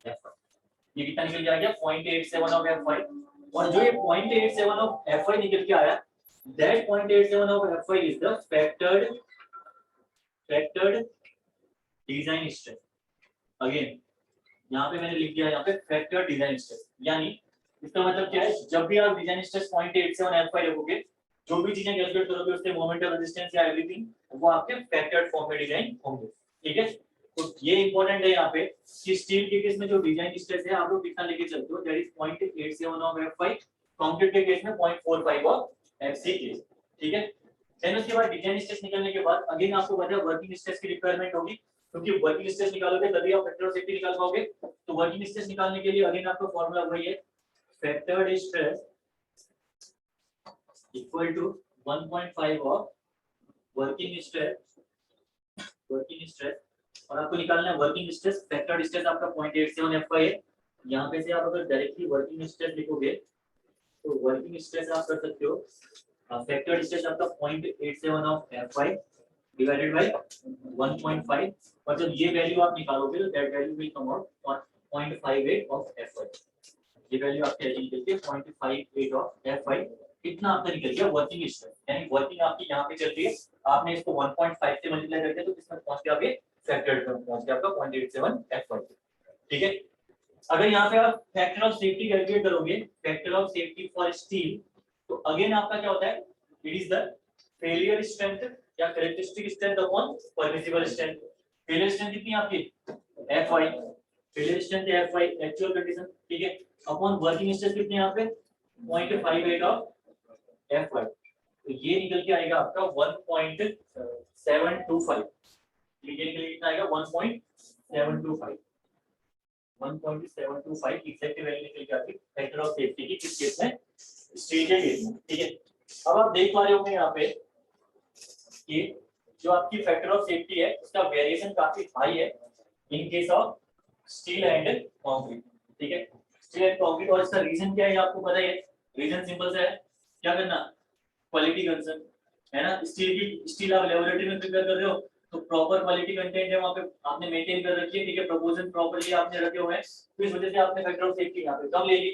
Fy। ये कितना निकल के आ गया 0.87 ऑफ Fy, और जो ये 0.87 ऑफ Fy निकल के आया, that 0.87 of Fy is the factored design stress. Again यहाँ पे मैंने लिख दिया यहाँ पे फैक्टर डिजाइन स्ट्रेस, यानी इसका मतलब क्या है, जब भी आप डिजाइन स्ट्रेस 0.87 Fy रखोगे, जो भी चीजें कैलकुलेट करोगे उसके मोमेंट ऑफ रेजिस्टेंस या एवरीथिंग, वो आपके फैक्टर्ड फॉर्म में डिजाइन होंगे, ठीक है। तो ये इंपॉर्टेंट है यहाँ पे कि स्टील के केस में जो डिजाइन स्ट्रेस है आप लोग कितना लेके चलते हो, that is 0.87 of Fy, concrete के केस में 0.45 ऑफ Fc, ठीक है। देन उसके बाद डिजाइन स्ट्रेस निकलने के बाद अगेन आपको पता है वर्किंग स्ट्रेस की रिक्वायरमेंट होगी, क्योंकि वर्किंग स्ट्रेस निकालोगे तभी आप फैक्टर ऑफ सेफ्टी निकाल पाओगे। तो वर्किंग स्ट्रेस निकालने के लिए अगेन आपका फार्मूला वही है, factored stress equal to 1.5 of working stress, और आपको निकालना है वर्किंग स्ट्रेस। फैक्टर्ड स्ट्रेस आपका 0.87 Fy है, यहाँ पे से आप अगर डायरेक्टली वर्किंग स्ट्रेस लिखोगे तो वर्किंग स्ट्रेस आप कर सकते हो, फैक्टर्ड स्ट्रेस आपका 0.87 ऑफ Fy डिवाइडेड बाय 1.5, और जब ये वैल्यू आप निकालोगे तो that value will come out 0.58 of Fy। ये वैल्यू आपकी आएगी निकल के 0.58 ऑफ Fy, इतना आपका निकल गया वर्किंग स्ट्रेस, यानी वर्किंग आपकी यहाँ पे चल रही है, आपने इसको 1.5 से मल्टीप्लाई करके तो किसमें पहुंच गया, आपके फैक्टर्ड में पहुंच गया आपका 0.87 Fy, ठीक है। अगर यहाँ पे आप फैक्टर ऑफ सेफ्टी कैलकुलेट करोगे, factor of safety for steel, तो अगेन आपका क्या होता है, it is the failure strength या characteristic strength upon permissible strength. Failure strength कितनी है आपकी Fy, फेलियर स्ट्रेंथ है Fy एक्चुअल कंडीशन, ठीक है, अपॉन वर्किंग स्ट्रेस कितनी है यहाँ पे 0.58 ऑफ Fy, तो ये निकल के आएगा आपका 1.725, ये निकल के कितना आएगा 1.725 एग्जैक्ट वैल्यू निकल के आती है फैक्टर ऑफ सेफ्टी की किस केस में, स्टील के केस में, ठीक है। अब आप देख पा रहे होंगे यहाँ पे कि जो आपकी फैक्टर ऑफ सेफ्टी है उसका वेरिएशन काफी हाई है इन case of steel and concrete, ठीक है, स्टील एंड कंक्रीट। और इसका रीजन क्या है आपको पता है, रीजन सिंपल सा है, क्या करना, क्वालिटी कंसर्न है ना। स्टील आप लेबोरेटरी में प्रिपेयर कर रहे हो तो प्रॉपर क्वालिटी कंटेंट है वहां पे आपने मेंटेन कर रखी है, ठीक है, प्रोपोर्शन प्रॉपर्ली आपने रखे हुए हैं, तो इस वजह से आपने फैक्टर ऑफ सेफ्टी यहाँ पे कम ले ली,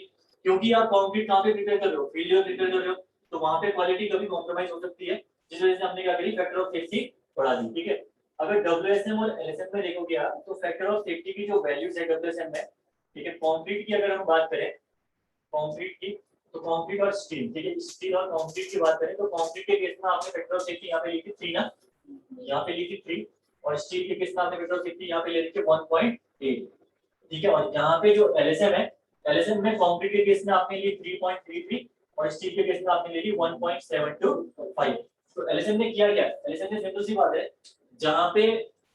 क्योंकि आप कंक्रीट कहाँ पे प्रिपेयर कर रहे हो, फील्ड में प्रिपेयर कर रहे हो, तो वहां पे क्वालिटी कभी कॉम्प्रोमाइज हो सकती है, जिस वजह से हमने क्या करी, फैक्टर ऑफ सेफ्टी बढ़ा दी, ठीक है। अगर WSM और LSM में देखोगे आप तो फैक्टर ऑफ सेफ्टी की जो वैल्यूज है WSM में, ठीक है, कंक्रीट की अगर हम बात करें, कंक्रीट की, तो कंक्रीट और स्टील, ठीक है, स्टील और कंक्रीट की बात करें तो कंक्रीट के केस में आपने फैक्टर ऑफ सेफ्टी यहाँ पे लिखी 3 ना, यहाँ पे लिखी 3, और स्टील के केस में आपने फैक्टर ऑफ सेफ्टी यहाँ पे ले रखी 1.8, ठीक है। और यहाँ पे जो LSM है, LSM में कंक्रीट के केस में आपने ली 3.33 और स्टील के केस में आपने ले ली 1.725। तो LSM ने किया क्या, LSM ने सिंपल सी बात है, जहाँ पे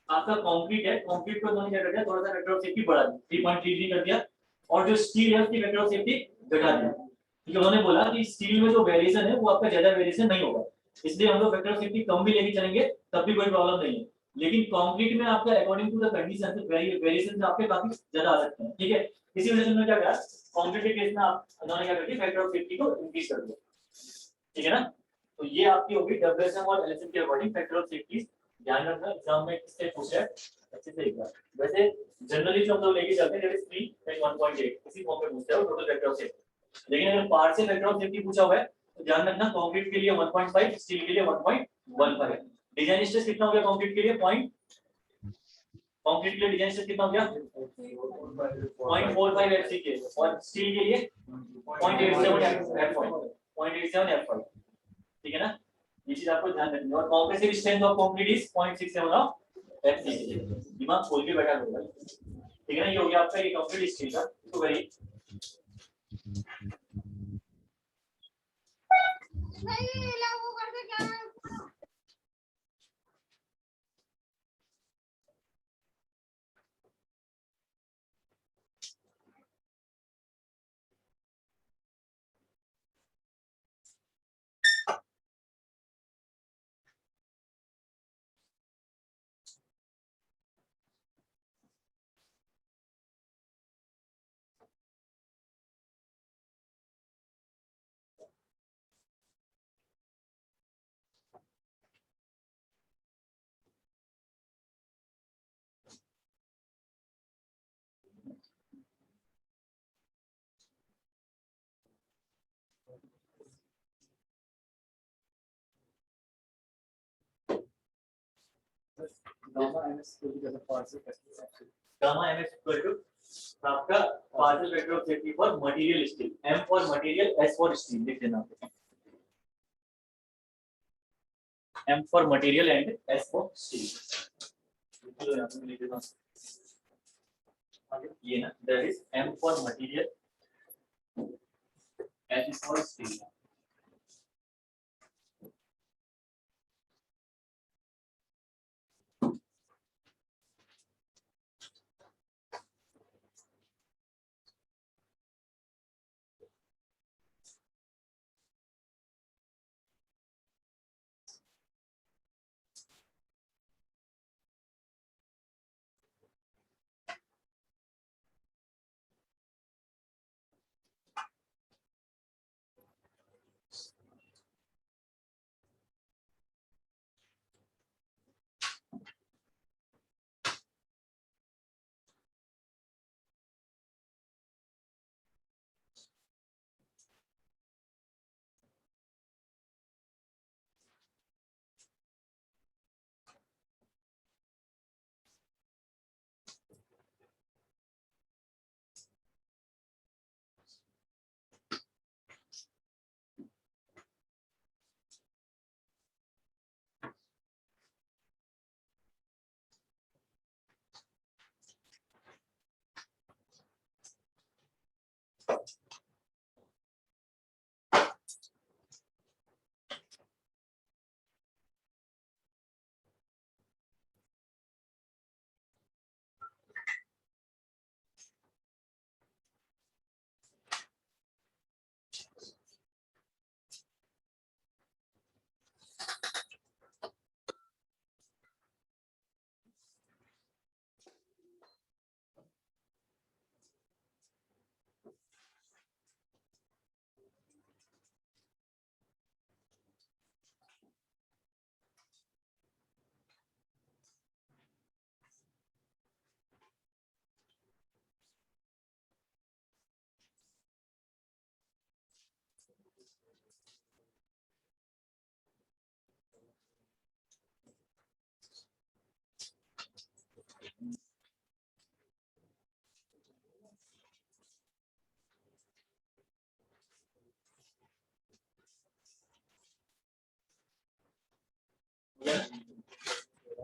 आपका कंक्रीट है, कंक्रीट को उन्होंने क्या कर दिया, थोड़ा सा फैक्टर ऑफ सेफ्टी बढ़ा दिया 3.33 कर दिया, और जो स्टील है उसकी फैक्टर ऑफ सेफ्टी घटा दिया, क्योंकि उन्होंने बोला कि स्टील में जो वेरिएशन है वो आपका ज्यादा वेरिएशन नहीं होगा, इसलिए हम लोग फैक्टर ऑफ सेफ्टी कम भी लेके चलेंगे तब भी कोई प्रॉब्लम नहीं है। लेकिन कंक्रीट में आपका according to the condition variation आपके काफी ज्यादा आ सकते हैं, ठीक है। इसी वजह से उन्होंने क्या करा, कंक्रीट के केस में आप उन्होंने क्या कर दिया, फैक्टर ऑफ सेफ्टी को इंक्रीज कर दिया, ठीक है ना। तो ये आपकी होगी WSM और LSM के अकॉर्डिंग फैक्टर ऑफ सेफ्टी, ध्यान रखना एग्जाम में किससे पूछा है अच्छे से एक बार। वैसे जनरली जो हम लोग लेके चलते हैं दैट इज 3.1.8 इसी फॉर्म में पूछता है टोटल फैक्टर ऑफ सेफ्टी, लेकिन अगर पार्ट से फैक्टर ऑफ सेफ्टी पूछा हुआ है तो ध्यान रखना कंक्रीट के लिए 1.5, स्टील के लिए 1.15। डिजाइन स्ट्रेस कितना हो गया कंक्रीट के लिए कंक्रीट के लिए डिजाइन स्ट्रेस कितना हो गया 0.45 Fc के, और स्टील के लिए 0.87 Fy, 0.87 Fy, ठीक है ना। ये चीज आपको ध्यान रखनी है। और compressive strength of concrete is 0.67 of FCC. दिमाग खोल के बैठा होगा, ठीक है ना। ये हो गया आपका ये कंक्रीट स्टील का। तो करिए नहीं लागू करके क्या गामा एमएस इक्वल टू आपका partial factor of safety for material steel, M for material, S for steel लिख देना। M for material and S for steel. ये ना that is M for material, S is for steel.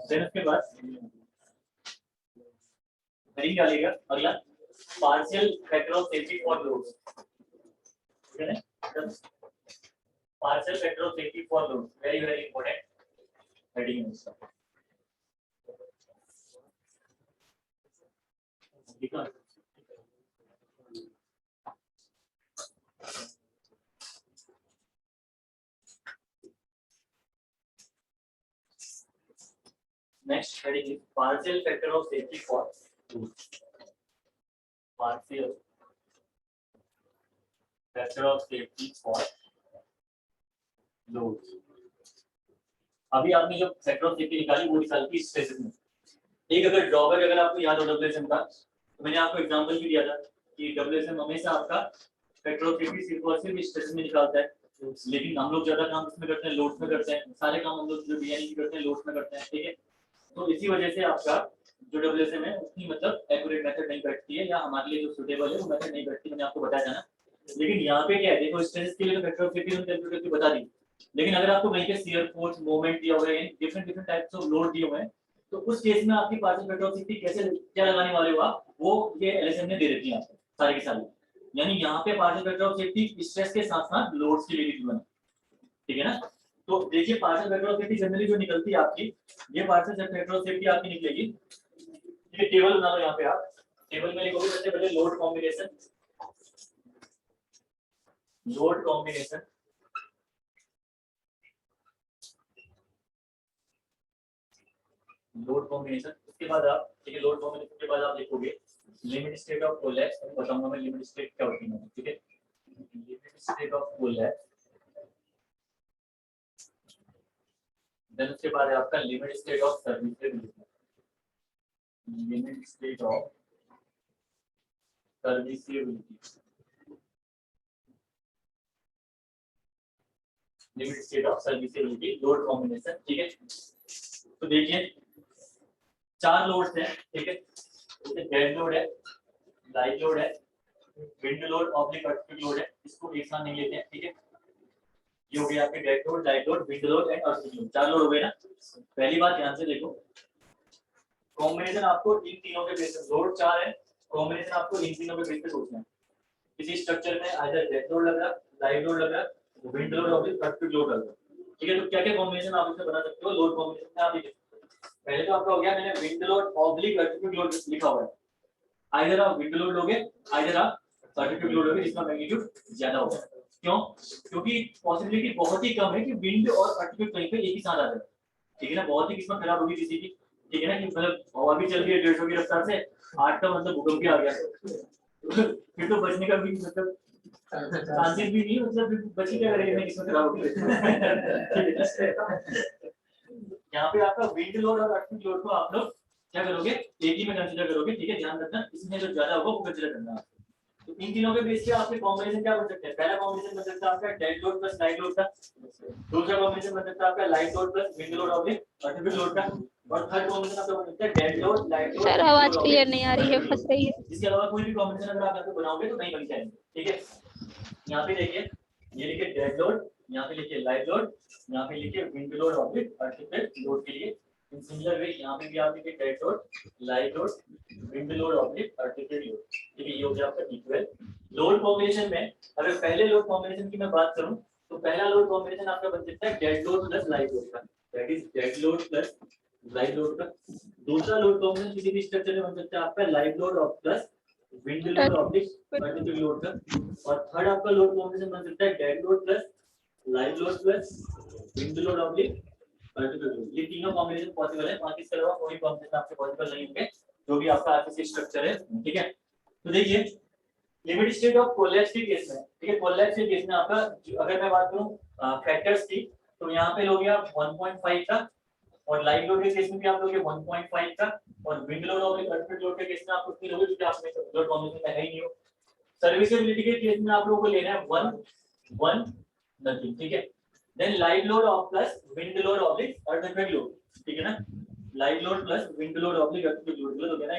Then उसके बाद हेडिंग डालिएगा अगला partial factor of safety for loads, ठीक है ना। Partial factor of safety for loads very very important heading है इसका, ठीक है। Next heading is partial factor of safety for loads. Partial factor of safety for loads. अभी आपने जो फैक्टर ऑफ सेफ्टी निकाली वो निकाल की स्ट्रेसेस में। एक अगर ड्रॉबैक अगर आपको याद हो डब्ल्यूएसएम का, तो मैंने आपको एग्जांपल भी दिया था कि डब्ल्यूएसएम हमेशा आपका फैक्टर ऑफ सेफ्टी सिर्फ और सिर्फ स्ट्रेस में निकालता है, लेकिन हम लोग ज्यादा काम इसमें करते हैं लोड्स में करते हैं, सारे काम हम लोग जो डीएनई करते हैं लोड्स में करते हैं, ठीक है। तो इसी वजह से आपका जो डब्ल्यूएसएम है उसकी मतलब एक्यूरेट मेथड नहीं बैठती है, या हमारे लिए जो सुटेबल है वो मेथड नहीं बैठती, मैंने आपको बताया था ना। लेकिन यहाँ पे क्या है, देखो स्ट्रेस के लिए तो फैक्टर ऑफ सेफ्टी हमने कैलकुलेट करके बता दी, लेकिन अगर आपको वहीं पे शियर फोर्स मोमेंट दिया हुआ है, different different types of load दिए हुए हैं, तो उस केस में आपकी पार्शियल वेक्टर ऑफ सेफ्टी कैसे क्या लगाने वाले हो आप, वो ये एलएसएम ने दे रखी है आपको सारी की सारी। यानी यहाँ पे partial factor of safety stress के साथ साथ लोड्स की लेगी बना, ठीक है ना। तो देखिए partial factor of safety generally जो निकलती है आपकी, ये पार्शियल वेक्टर ऑफ सेफ्टी आपकी निकलेगी, ये टेबल बना लो यहाँ पे आप, टेबल में लिखोगे सबसे पहले load combination, load combination, load combination, उसके बाद आप ठीक है, लोड कॉम्बिनेशन के बाद आप लिखोगे लिमिट स्टेट ऑफ कोलैप्स, और बताऊंगा मैं लिमिट स्टेट क्या होती है, ठीक है। Limit state of collapse, then उसके बाद है आपका limit state of serviceability, limit state of serviceability, limit state of serviceability, load combination, ठीक है। तो देखिए 4 लोड्स हैं, ठीक है, जैसे डेड लोड है, लाइव लोड है, wind load oblique earthquake load है, इसको एक साथ नहीं लेते हैं, ठीक है। ये हो गया आपके dead load, live load, wind load and earthquake load, 4 load हो गए ना। पहली बात ध्यान से देखो, कॉम्बिनेशन आपको इन तीनों के बेस पे, लोड 4 है, कॉम्बिनेशन आपको इन तीनों के बेस पे सोचना है। किसी स्ट्रक्चर में आइदर डेड लोड लग रहा, लाइव लोड लग रहा, wind load oblique earthquake load लग रहा, ठीक है। तो क्या क्या कॉम्बिनेशन आप इससे बना सकते हो लोड कॉम्बिनेशन में, आप लिख सकते हो। पहले तो आपका हो गया, मैंने wind load oblique earthquake load लिखा हुआ है, आइदर आप विंड लोड लोगे, आइदर आप अर्थक्वेक लोड लोगे जिसका मैग्नीट्यूड ज्यादा होगा। क्यों? क्योंकि पॉसिबिलिटी बहुत ही कम है कि विंड और अर्थक्वेक कहीं पे एक ही साथ आ जाए, ठीक है ना। बहुत ही किस्मत खराब होगी किसी की, ठीक है ना, कि मतलब हवा भी चल रही है 150 की रफ्तार से, 8 का मतलब भूकंप भी आ गया, फिर तो बचने का भी मतलब चांसेस भी नहीं, मतलब फिर बची क्या करेंगे, किस्मत खराब होगी। यहाँ पे आपका विंड लोड और अर्थक्वेक लोड को आप लोग क्या करोगे, एक ही में कंसीडर करोगे, ठीक है। ध्यान रखना इसमें जो ज्यादा होगा वो कंसीडर करना। तो इन तीनों के बेस पे आपके कॉम्बिनेशन क्या बन सकते हैं, पहला कॉम्बिनेशन बन सकता है आपका dead load plus light load का, दूसरा कॉम्बिनेशन बन सकता है आपका light load plus wind load oblique earthquake load का, और थर्ड कॉम्बिनेशन आपका बन सकता है dead load, light load, sir आवाज क्लियर नहीं आ रही है, फंस रही है। इसके अलावा कोई भी कॉम्बिनेशन अगर आप यहाँ पे बनाओगे तो नहीं बन जाएंगे, ठीक है। यहाँ पे देखिए, ये लिखिए डेड लोड, यहाँ पे लिखिए लाइट लोड, यहाँ पे लिखिए wind load oblique earthquake load के लिए। इन सिमिलर वे यहाँ पे भी आप लिखिए dead load, light load, wind load oblique earthquake load, ठीक है। ये हो गया आपका इक्वल लोड कॉम्बिनेशन में। अगर पहले लोड कॉम्बिनेशन की मैं बात करूं तो पहला लोड कॉम्बिनेशन आपका बन सकता है dead load plus light load का, that is dead load plus light load का। दूसरा लोड कॉम्बिनेशन किसी भी स्ट्रक्चर में बन सकता है आपका light load plus wind load oblique earthquake load का। और थर्ड आपका लोड कॉम्बिनेशन बन सकता है dead load plus live load plus wind load oblique earthquake load. ये तीनों कॉम्बिनेशन पॉसिबल है, बाकी इसके अलावा कोई कॉम्बिनेशन आपके पॉसिबल नहीं होंगे जो भी आपका आरसीसी स्ट्रक्चर है, ठीक है। तो देखिए लिमिट स्टेट ऑफ कोलैप्स के केस में, ठीक है, कोलैप्स के केस में आपका अगर मैं बात करूं फैक्टर्स की, तो यहाँ पे लोगे आप 1.5 का, और लाइव लोड के केस में भी आप लोगे 1.5 का, और विंड लोड और अर्थक्वेक लोड के केस में आप उतनी लोगे क्योंकि आप में लोड कॉम्बिनेशन है ही नहीं हो। सर्विसेबिलिटी के केस में आप लोगों को लेना है 1 नथिंग, ठीक है। Then live load of plus wind load oblique earthquake load, ठीक है ना। Live load plus wind load oblique earthquake load हो गया ना।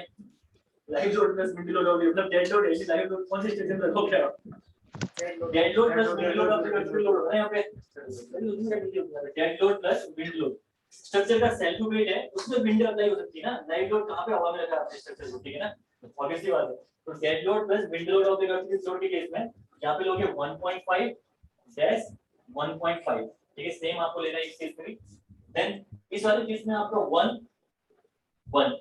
Live load plus wind load oblique मतलब डेड लोड है, लाइव लोड कौन से स्टेशन में रखोगे आप, dead load plus wind load oblique earthquake load होगा यहाँ पे, dead load plus wind load. Structure का सेल्फ वेट है, उसमें विंड अप्लाई हो सकती है ना, लाइव लोड कहाँ पे हवा में रखा है आपने स्ट्रक्चर को, ठीक है ना, ऑब्वियसली बात है। तो dead load plus wind load oblique earthquake load के केस में यहाँ पे लोगे 1.5 डैश 1.5, ठीक है, सेम आपको लेना है इस केस में भी। देन इस वाले केस में आपका 1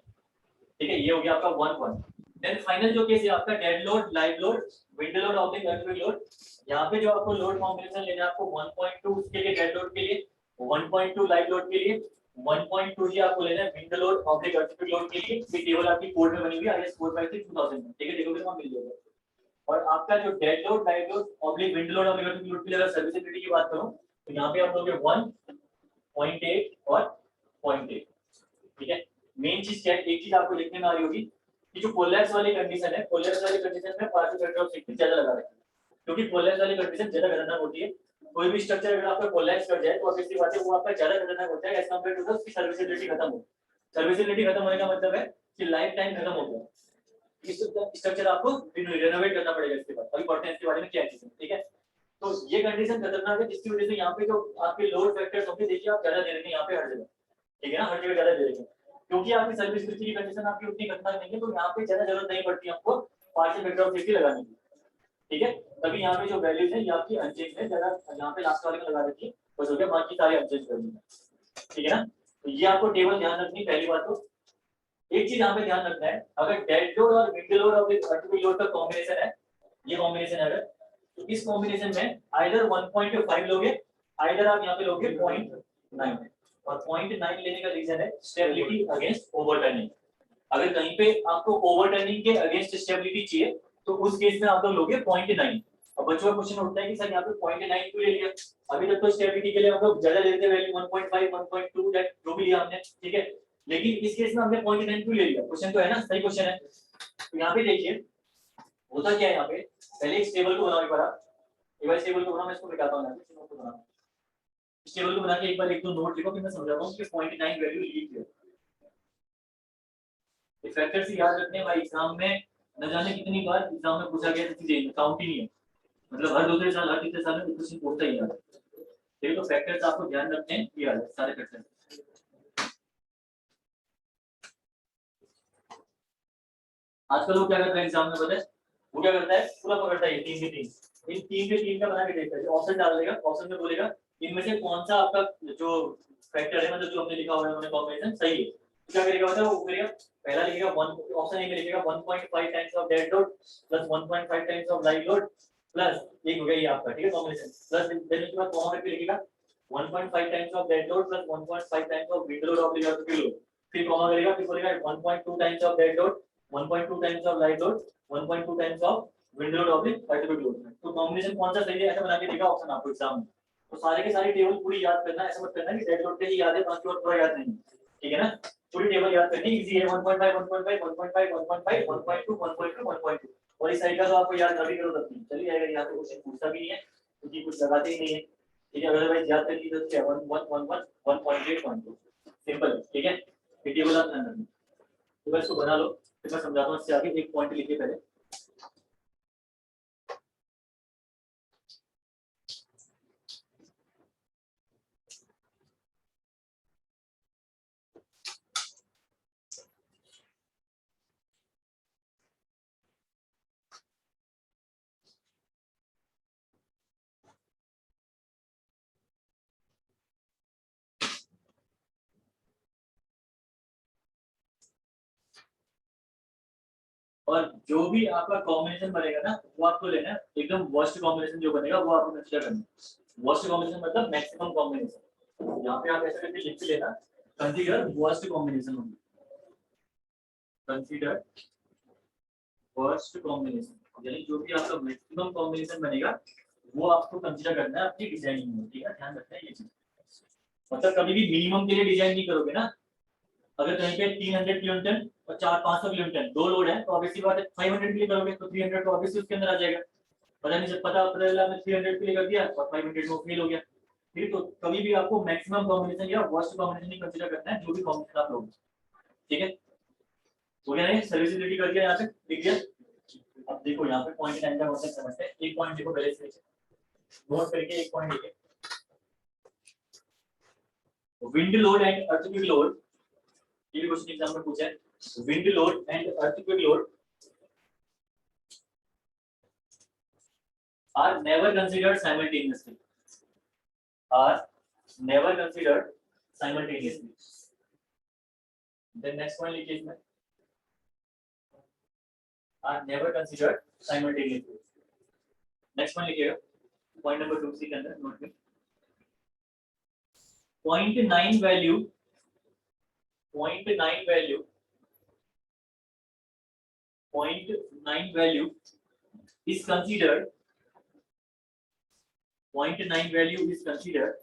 ठीक है, ये हो गया आपका 1 देन फाइनल जो केस है आपका dead load, live load, wind load oblique earthquake load. यहाँ पे जो आपको लोड कॉम्बिनेशन लेना है आपको 1.2 उसके लिए डेड लोड के लिए, 1.2 लाइव लोड के लिए, 1.2 जी आपको लेना है wind load oblique earthquake load के लिए। ये टेबल आपकी कोड में बनी हुई है IS 456-2000 में, ठीक है, देखोगे तो मिल जाएगा। और आपका जो dead load, live load oblique wind load oblique earthquake load के लिए अगर सर्विसेबिलिटी की बात करूं तो यहाँ पे आप लोगे 1.8 और 0.8, ठीक है। मेन चीज क्या है, एक चीज आपको लिखने में आ रही होगी कि जो कोलैप्स वाली कंडीशन है, कोलैप्स वाली कंडीशन में पार्शियल वेक्टर ऑफ सेफ्टी ज्यादा लगा रखा है, क्योंकि कोलैप्स वाली कंडीशन ज्यादा खतरनाक होती है। कोई भी स्ट्रक्चर अगर आपका कोलैप्स कर जाए तो ऑब्वियसली बात है वो आपका ज्यादा खतरनाक होता है एज कंपेयर टू उसकी सर्विसेबिलिटी खत्म हो। सर्विसेबिलिटी खत्म होने का मतलब है कि लाइफ टाइम खत्म हो गया, इस स्ट्रक्चर आपको रिनोवेट करना पड़ेगा इसके बाद, अभी पढ़ते हैं इसके बारे में क्या चीज है, ठीक है। तो ये कंडीशन खतरनाक है, जिसकी वजह से यहाँ पे जो आपके लोड फैक्टर्स होंगे, देखिए आप ज्यादा दे रहे हैं यहाँ पे हर जगह, ठीक है ना, हर जगह ज्यादा दे रहे हैं, क्योंकि आपकी सर्विस की कंडीशन आपकी उतनी खतरनाक नहीं है, तो यहाँ पे ज्यादा जरूरत नहीं पड़ती आपको पार्शियल फैक्टर ऑफ सेफ्टी लगाने की, ठीक है। तभी यहाँ पे जो वैल्यूज है ये आपकी अनचेंज है, ज्यादा यहाँ पे लास्ट वाले में लगा देती है, बस हो गया, बाकी सारे अनचेंज कर देंगे, ठीक है ना। तो ये आपको टेबल ध्यान रखनी, पहली बात तो एक चीज यहाँ पे ध्यान रखना है, अगर डेड लोड और विंड लोड और अर्टिफिशियल लोड का कॉम्बिनेशन है, ये कॉम्बिनेशन है अगर, तो इस कॉम्बिनेशन में आइदर 1.5 लोगे, आइदर आप यहाँ पे लोगे 0.9, और 0.9 लेने का रीजन है स्टेबिलिटी अगेंस्ट ओवरटर्निंग। अगर कहीं पे आपको ओवरटर्निंग के अगेंस्ट स्टेबिलिटी चाहिए तो उस केस में आप लोग लोगे 0.9। अब बच्चों का क्वेश्चन उठता है कि सर यहाँ पे 0.9 क्यों ले लिया, अभी तक तो स्टेबिलिटी के लिए हम लोग ज्यादा लेते वैल्यू 1.5 1.2 दैट जो भी लिया हमने, ठीक है, लेकिन इस केस में हमने 0.9 क्यों ले लिया, क्वेश्चन तो है ना, सही क्वेश्चन है। तो यहाँ पे देखिए होता क्या है, यहाँ पे पहले इस टेबल को बनाओ, एक बार इस टेबल को बनाओ, मैं इसको मिटाता हूँ, इस टेबल को बना के एक बार एक दो नोट लिखो, फिर मैं समझाता हूँ कि 0.9 वैल्यू लिख लो। फैक्टर से याद रखने भाई, एग्जाम में न जाने कितनी बार एग्जाम में पूछा गया चीजें काउंट ही नहीं है, मतलब हर दूसरे साल हर तीसरे साल में क्वेश्चन पूछता ही है, ठीक है। तो फैक्टर्स आपको ध्यान रखने हैं, ये सारे फैक्टर। आजकल वो क्या करता है एग्जाम में, पता है वो क्या करता है, पूरा पकड़ता है 3 के 3, इन 3 के 3 का बना के देखता है, ऑप्शन डाल देगा, ऑप्शन में बोलेगा इनमें से कौन सा आपका जो फैक्टर है, मतलब जो हमने लिखा हुआ है उन्होंने कॉम्बिनेशन सही है, तो क्या करेगा पता है, वो करेगा पहला लिखेगा 1, ऑप्शन ए में लिखेगा 1.5 times of dead load plus 1.5 times of live load plus एक हो गया ये आपका, ठीक है, कॉम्बिनेशन, प्लस देन उसके बाद कॉमा करके लिखेगा 1.5 times of dead load plus 1.5 times of wind load of the load, फिर कॉमा करेगा, फिर बोलेगा 1.2 times of dead load 1.2 times of live load 1.2 times of wind load of certificate load. तो कॉम्बिनेशन कौन सा सही है ऐसा बना के देगा ऑप्शन आपको एग्जाम में। तो सारे के सारे टेबल पूरी याद करना, ऐसा मत करना कि डेड लोड पे ही याद है बाकी और पूरा याद नहीं, ठीक है ना। पूरी टेबल याद करनी इजी है, 1.5 1.5 1.5 1.5 1.2 1.2 1.2, और इस साइड का तो आपको याद ना भी करो तब भी चलिए जाएगा, यहाँ पे क्वेश्चन पूछता भी नहीं है क्योंकि कुछ लगाते ही नहीं है, ठीक है। अदरवाइज याद कर लीजिए तो क्या 1 1 1 1 1.8 1.2 सिंपल, ठीक है। ये टेबल आप ध्यान रखना, तो बस इसको बना लो, फिर मैं समझाता हूँ, इससे आगे एक पॉइंट लिखिए पहले। और जो भी आपका कॉम्बिनेशन बनेगा ना वो आपको लेना है, एकदम वर्स्ट कॉम्बिनेशन जो बनेगा वो आपको कंसीडर करना है। वर्स्ट कॉम्बिनेशन मतलब मैक्सिमम कॉम्बिनेशन, यहाँ पे आप ऐसा करके लिख लेना, कंसीडर वर्स्ट कॉम्बिनेशन होगी, कंसीडर वर्स्ट कॉम्बिनेशन, यानी जो भी आपका मैक्सिमम कॉम्बिनेशन बनेगा वो आपको कंसीडर करना है अपनी डिजाइनिंग में, ठीक है, ध्यान रखना है ये चीज। मतलब कभी भी मिनिमम के लिए डिजाइन नहीं करोगे ना, अगर कहीं पे 300 किलोमीटर और 400-500 किलोमीटर दो लोड है तो ऑब्वियसली बात है 500 के लिए करोगे तो 300 तो ऑब्वियसली उसके अंदर आ जाएगा, पता नहीं जब पता आपने 300 के लिए कर दिया और 500 में फेल हो गया, ठीक। तो कभी भी आपको मैक्सिमम कॉम्बिनेशन या वर्स्ट कॉम्बिनेशन ही कंसीडर करना है जो भी कॉम्बिनेशन आप लोगे, ठीक है। हो गया नहीं, सर्विसिबिलिटी कर दिया यहाँ पे, ठीक है। अब देखो यहाँ पे पॉइंट 9 का कॉन्सेप्ट समझते हैं, एक पॉइंट देखो पहले से नोट करके, एक पॉइंट लिखे, wind load and earthquake load, ये भी क्वेश्चन एग्जाम में पूछा है, wind load and earthquake load are never considered simultaneously, are never considered simultaneously। then next one लिखिए इसमें, are never considered simultaneously। next one लिखिएगा point number 2 के अंदर नोट में 0.9 value 0.9 value 0.9 value is considered 0.9 value is considered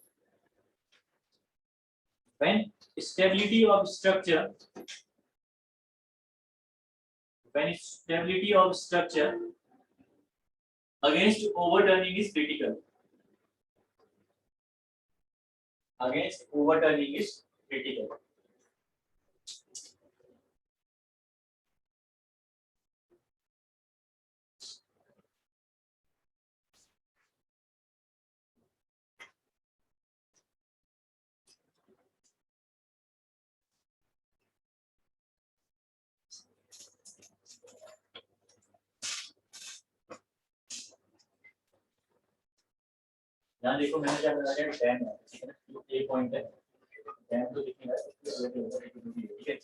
when stability of structure against overturning is critical, against overturning is critical। यहाँ देखो मैंने क्या बना दिया 10 है, ठीक है ना, ये पॉइंट है 10 तो दिख नहीं रहा है, ठीक है।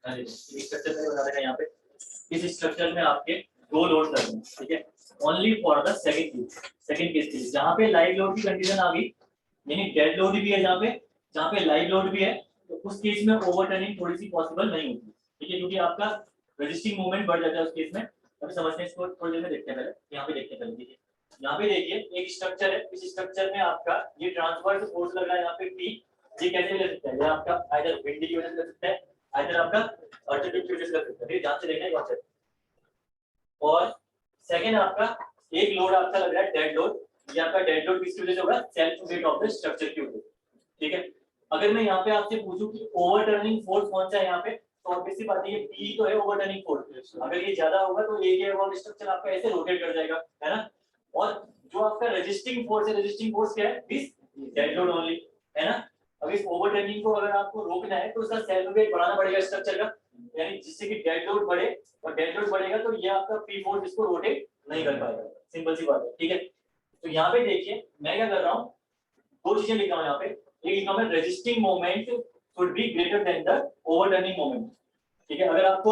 हाँ जी, स्ट्रक्चर में बता देगा यहाँ पे, इस स्ट्रक्चर में आपके दो लोड करने हैं, ठीक है, only for the second case के लिए, जहाँ पे लाइव लोड की कंडीशन आ गई, यानी डेड लोड भी है जहाँ पे लाइव लोड भी है, तो उस केस में ओवरटर्निंग थोड़ी सी पॉसिबल नहीं होती, ठीक है, क्योंकि आपका रजिस्टिंग मूवमेंट बढ़ जाता है उस केस में। अभी समझते हैं इसको, थोड़ी देर में देखते हैं, पहले यहाँ पे देखते हैं पहले, देखिए यहाँ पे देखिए एक स्ट्रक्चर है, इस स्ट्रक्चर में आपका ये ट्रांसवर्स फोर्स लग रहा है यहाँ पे P, ये कैसे ले सकता है, ये आपका आइदर विंड की वजह से लग सकता है, आइदर आपका अल्टीट्यूड की वजह से लग सकता है, ध्यान से देखना है कॉन्सेप्ट। और सेकंड आपका एक लोड आपका लग रहा है डेड लोड, ये आपका डेड लोड किसकी वजह से होगा, self weight of the structure की वजह से, ठीक है। अगर मैं यहाँ पे आपसे पूछूं कि ओवरटर्निंग फोर्स कौन सा है यहाँ पे, तो ऑब्वियस सी बात है ये P तो है ओवरटर्निंग फोर्स, अगर ये ज्यादा होगा तो ये वो स्ट्रक्चर आपका ऐसे रोटेट कर जाएगा, है ना। और जो आपका रेजिस्टिंग फोर्स है, रेजिस्टिंग फोर्स क्या है, दिस डेड लोड ओनली, है ना। अब इस ओवरटर्निंग को अगर आपको रोकना है तो उसका सेल्फ वेट बढ़ाना पड़ेगा स्ट्रक्चर का, यानी जिससे कि डेड लोड बढ़े, और डेड लोड बढ़ेगा तो ये आपका P फोर्स इसको रोटेट नहीं कर पाएगा, सिंपल सी बात है, ठीक है। तो यहाँ पे देखिए मैं क्या कर रहा हूँ, दो चीजें लिखा हूँ यहाँ पे, एक लिखा हूँ resisting moment should be greater than the overturning moment, ठीक है। अगर आपको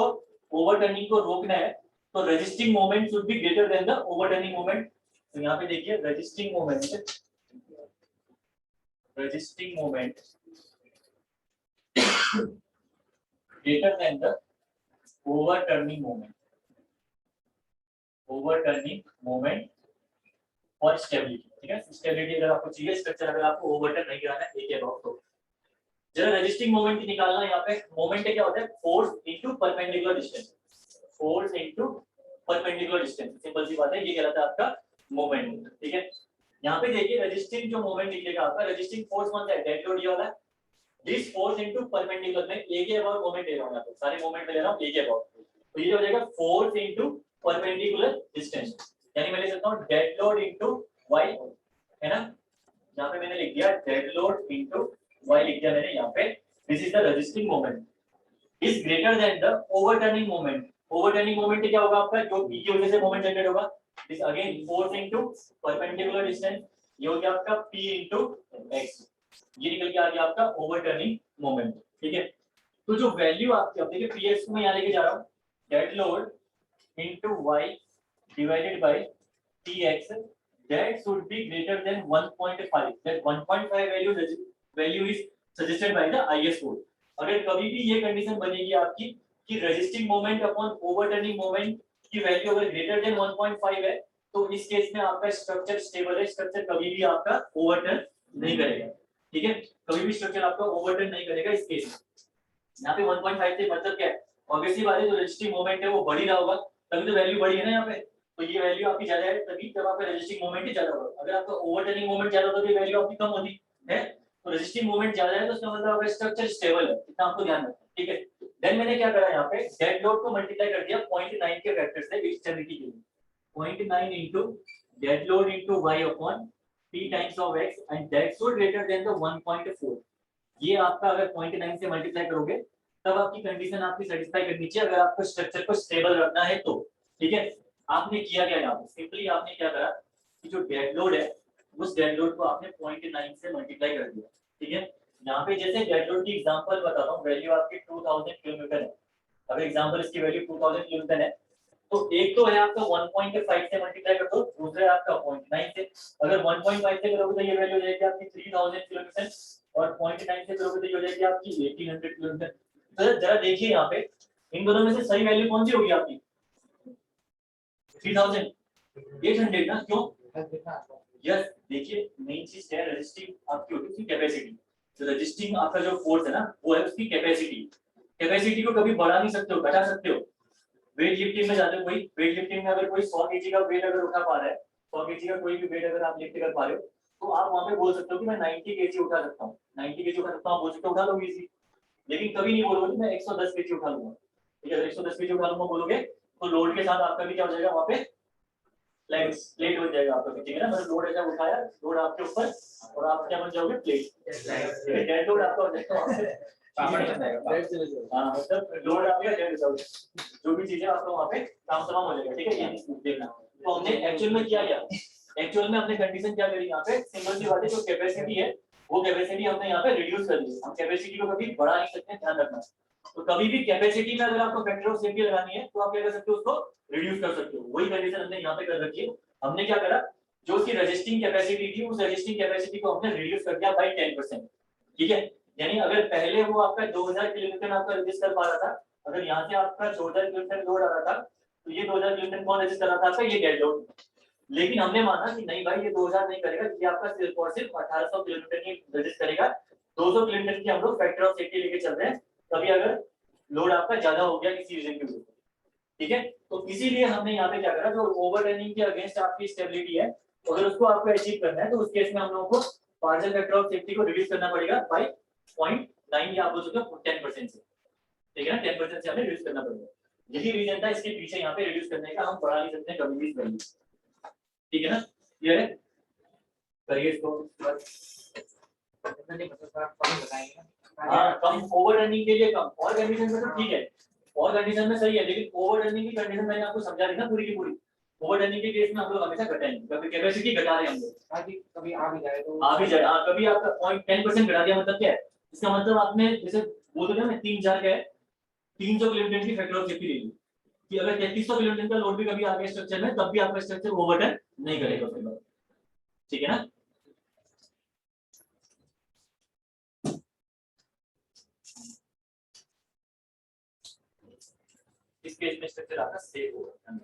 ओवरटर्निंग को रोकना है तो resisting moment should be greater than the overturning moment. तो यहाँ पे देखिए resisting moment greater than the overturning moment और स्टेबिलिटी, ठीक है। स्टेबिलिटी अगर आपको चाहिए, स्ट्रक्चर अगर आपको ओवरटर्न नहीं कराना है, एक अबाउट, तो जरा रेजिस्टिंग मोमेंट की निकालना है। यहाँ पे मोमेंट क्या होता है, force into perpendicular distance, force into perpendicular distance, simple सी बात है, ये कहलाता है आपका मोमेंट, ठीक है। यहाँ पे देखिए रेजिस्टिंग जो मोमेंट निकलेगा आपका, रेजिस्टिंग फोर्स कौन सा है, डेड लोड ये वाला, दिस फोर्स इनटू परपेंडिकुलर में ए के अबाउट मोमेंट ले रहा हूं, यहाँ पे सारे मोमेंट ले रहा हूं ए के अबाउट, तो ये हो जाएगा फोर्स इनटू परपेंडिकुलर डिस्टेंस, यानी मैं लिख सकता हूं डेड लोड इनटू वाई, है ना। यहाँ पे मैंने लिख दिया डेड लोड इनटू वाई, लिख दिया मैंने यहाँ पे, this is the resisting moment is greater than the overturning moment. Overturning moment क्या होगा आपका, जो पी की वजह से मोमेंट जनरेट होगा, this again force into perpendicular distance, ये हो गया आपका p इनटू x, ये निकल के आ गया आपका ओवरटर्निंग मोमेंट, ठीक है। तो जो वैल्यू आपकी, अब देखिए px को मैं यहाँ लेके जा रहा हूँ, dead load into y divided by tx, that should be greater than 1.5, that 1.5 value is suggested by the IS code। अगर कभी भी ये कंडीशन बनेगी आपकी कि resisting moment upon overturning moment की वैल्यू अगर ग्रेटर देन 1.5 है, तो इस केस में आपका स्ट्रक्चर स्टेबल है, स्ट्रक्चर कभी भी आपका ओवरटर्न नहीं करेगा, ठीक है, कभी भी स्ट्रक्चर आपका ओवरटर्न नहीं करेगा इस केस में। यहाँ पे 1.5 से मतलब क्या है, ऑब्वियसली बात है, जो रेजिस्टिंग मोमेंट है वो बढ़ ही रहा होगा, तभी तो वैल्यू बढ़ी है ना यहाँ पे, तो ये वैल्यू आपकी ज्यादा है तभी जब आपका रेजिस्टिंग मोमेंट ही ज्यादा होगा। अगर आपका ओवरटर्निंग मोमेंट ज्यादा होता तो ये वैल्यू आपकी कम होती है, तो रेजिस्टिंग मोमेंट ज्यादा है तो इसका मतलब आपका स्ट्रक्चर स्टेबल है, इतना आपको ध्यान रखना, ठीक है। देन मैंने क्या करा यहाँ पे, डेड लोड को मल्टीप्लाई कर दिया 0.9 के फैक्टर से इस स्टेबिलिटी के लिए, 0.9 into dead load into y upon p times of x and that should greater than the 1.4। ये आपका अगर 0.9 से मल्टीप्लाई करोगे तब आपकी कंडीशन आपकी सेटिस्फाई करनी चाहिए, अगर आपको स्ट्रक्चर को स्टेबल रखना है तो, ठीक है। आपने किया क्या यहाँ पे, सिंपली आपने क्या करा कि जो डेड लोड है उस डेड लोड को आपने 0.9 से मल्टीप्लाई कर दिया, ठीक है। यहाँ पे जैसे डेड लोड की एग्जांपल बताता हूँ, वैल्यू आपकी 2000 किलोमीटर है, अगर एग्जांपल इसकी वैल्यू 2000 किलोमीटर है, तो एक तो है आपका 1.5 से मल्टीप्लाई कर दो, दूसरा है आपका 0.9 से, अगर 1.5 से करोगे तो ये वैल्यू हो जाएगी आपकी 3000 किलोमीटर, और 0.9 से करोगे तो ये हो जाएगी आपकी 1800 किलोमीटर। तो जरा देखिए यहाँ पे इन दोनों में से सही वैल्यू कौन सी होगी आपकी, 3800 ना, क्यों, यस। देखिए मेन चीज क्या है, रेजिस्टिंग आपकी होती है उसकी कैपेसिटी, तो रेजिस्टिंग आपका जो फोर्स है ना वो है उसकी कैपेसिटी, कैपेसिटी को कभी बढ़ा नहीं सकते हो, घटा सकते हो। वेट लिफ्टिंग में जाते हो, कोई वेट लिफ्टिंग में अगर कोई 100 केजी का वेट अगर उठा पा रहा है, 100 केजी का कोई भी वेट अगर आप लिफ्ट कर पा रहे हो, तो आप वहां पे बोल सकते हो कि मैं 90 केजी उठा सकता हूँ, 90 केजी उठा सकता हूँ, बोल सकते हो, उठा लोगे इजी। लेकिन कभी नहीं बोलोगे मैं 110 केजी उठा लूंगा, ठीक है। अगर 110 केजी उठा लूंगा बोलोगे तो लोड के साथ आपका भी क्या हो जाएगा, वहां पे प्लेट हो जाएगा आपका, ठीक है ना। मतलब लोड ऐसा उठाया, लोड आपके ऊपर, और आप क्या बन जाओगे, प्लेट, डेड लोड आपका हो जाएगा वहां पे, हाँ मतलब लोड आपका डेड लोड, जो भी चीजें आपका वहां पे काम तमाम हो जाएगा, ठीक है। ये देखना, तो हमने एक्चुअल में किया क्या, एक्चुअल में हमने कंडीशन क्या करी यहाँ पे, सिंपल सी बात है, जो कैपेसिटी है वो कैपेसिटी हमने यहाँ पे रिड्यूस कर दी है। हम कैपेसिटी को कभी बढ़ा नहीं सकते, ध्यान रखना। तो कभी भी कैपेसिटी में अगर आपको फैक्टर ऑफ सेफ्टी लगानी है तो आप क्या कर सकते हो, उसको रिड्यूस कर सकते हो। वही कंडीशन हमने यहाँ पे कर रखी है। हमने क्या करा, जो उसकी रजिस्टिंग कैपेसिटी थी उस रजिस्टिंग कैपेसिटी को हमने रिड्यूस कर दिया बाई 10%। ठीक है, यानी अगर पहले वो आपका 2000 किलोमीटर आपका रजिस्ट कर पा रहा था, अगर यहाँ से आपका 2000 किलोमीटर लोड आ रहा था, तो ये 2000 किलोमीटर कौन रजिस्ट कर रहा था आपका, ये डेड लोड। लेकिन हमने माना कि नहीं भाई, ये 2000 नहीं करेगा, ये आपका सिर्फ और सिर्फ 1800 किलोमीटर ही रजिस्ट करेगा। 200 किलोमीटर की हम लोग फैक्टर ऑफ सेफ्टी लेके चल रहे हैं, कभी अगर लोड आपका ज्यादा हो गया किसी रीजन की वजह से। ठीक है, तो इसीलिए हमने यहाँ पे क्या करा, जो ओवर रनिंग के अगेंस्ट आपकी स्टेबिलिटी है, अगर उसको आपको अचीव करना है तो उस केस में हम लोगों को पार्शियल फैक्टर ऑफ सेफ्टी को रिड्यूस करना पड़ेगा बाई 0.9 या आप बोल सकते हो 10% से। ठीक है ना, 10% से हमें रिड्यूस करना पड़ेगा। यही रीजन था इसके पीछे यहाँ पे रिड्यूस करने का, हम बढ़ा नहीं सकते कभी भी वैल्यू। ठीक है ना, क्लियर है, करिए इसको। हाँ, कम ओवर रनिंग के लिए कम, और कंडीशन में तो ठीक है, और कंडीशन में सही है, लेकिन ओवर रनिंग की कंडीशन मैंने आपको समझा दी ना पूरी की पूरी। ओवर रनिंग के केस में हम लोग हमेशा घटाएंगे, कभी कैपेसिटी घटा रहे हैं हम लोग, कभी आ भी जाए तो आ भी जाए। हाँ, कभी आपका 0.10% घटा दिया, मतलब क्या है, इसका मतलब आपने जैसे बोल दो ना 3-4 का है, 300 किलोमीटर की फैक्टर ऑफ सेफ्टी ले ली कि अगर 3300 किलोमीटर का लोड भी कभी आ गया स्ट्रक्चर में, तब भी आपका स्ट्रक्चर ओवरटर्न नहीं करेगा उसके बाद। ठीक है ना, इस केस में स्ट्रक्चर आपका सेफ होगा।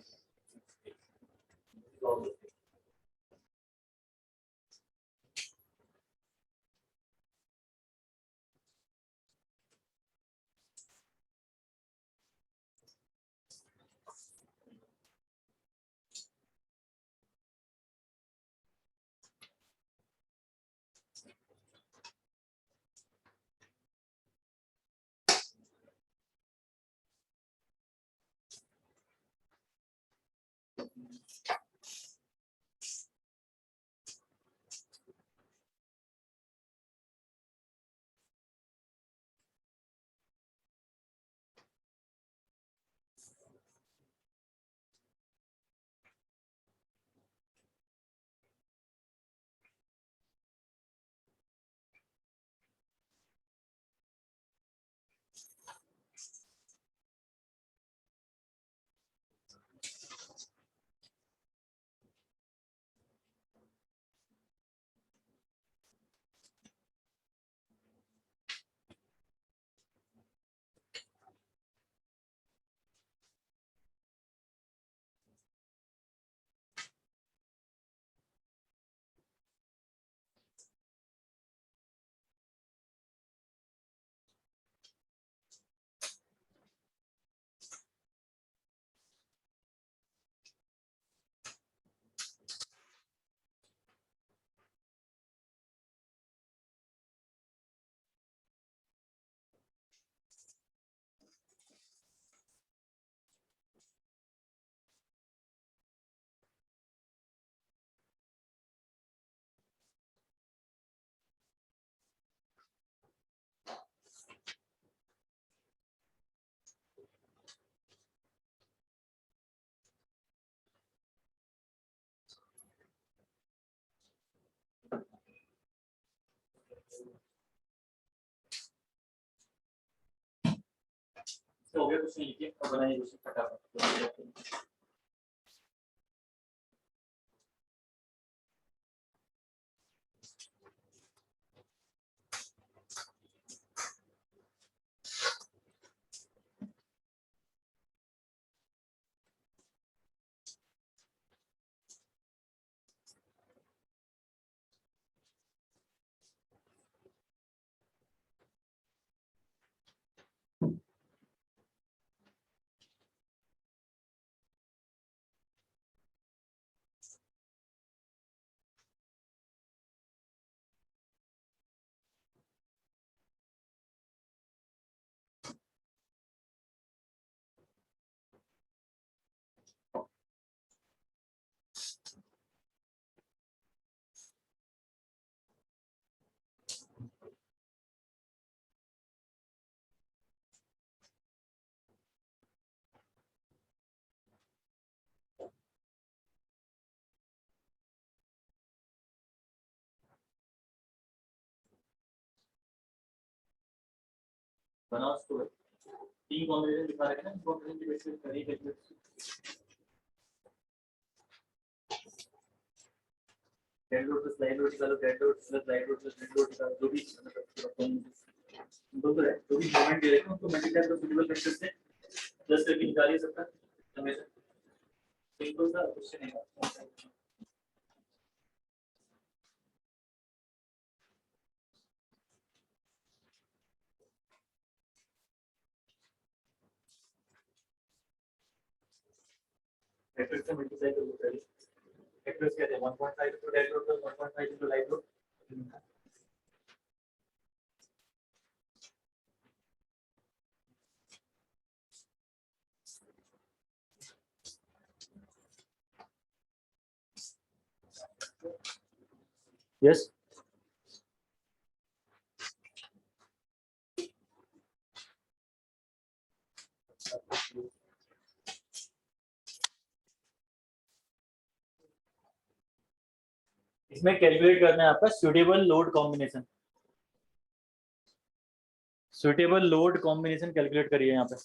तो हो गया, कुछ नहीं लिखिए, अब बनाइए कुछ फटाफट। बनाओ उसको, 3 कॉम्बिनेशन दिखा रखे ना, कॉम्बिनेशन की बेसिस करिए calculate. Dead load plus live load निकालो, dead load plus live load plus dead load निकालो, जो भी दो तो है, जो भी मोमेंट दे रहे हैं उनको मल्टीप्लाई करो फिजिकल फैक्टर से, प्लस करके निकालिए सबका हमेशा। सिंपल सा क्वेश्चन है। फैक्टर से मल्टीप्लाई करो पहले, फैक्टर्स क्या थे 1.5 into dead load plus 1.5 into live load. Yes इसमें कैलकुलेट करना है आपका suitable load combination, suitable load combination calculate करिए यहाँ पे।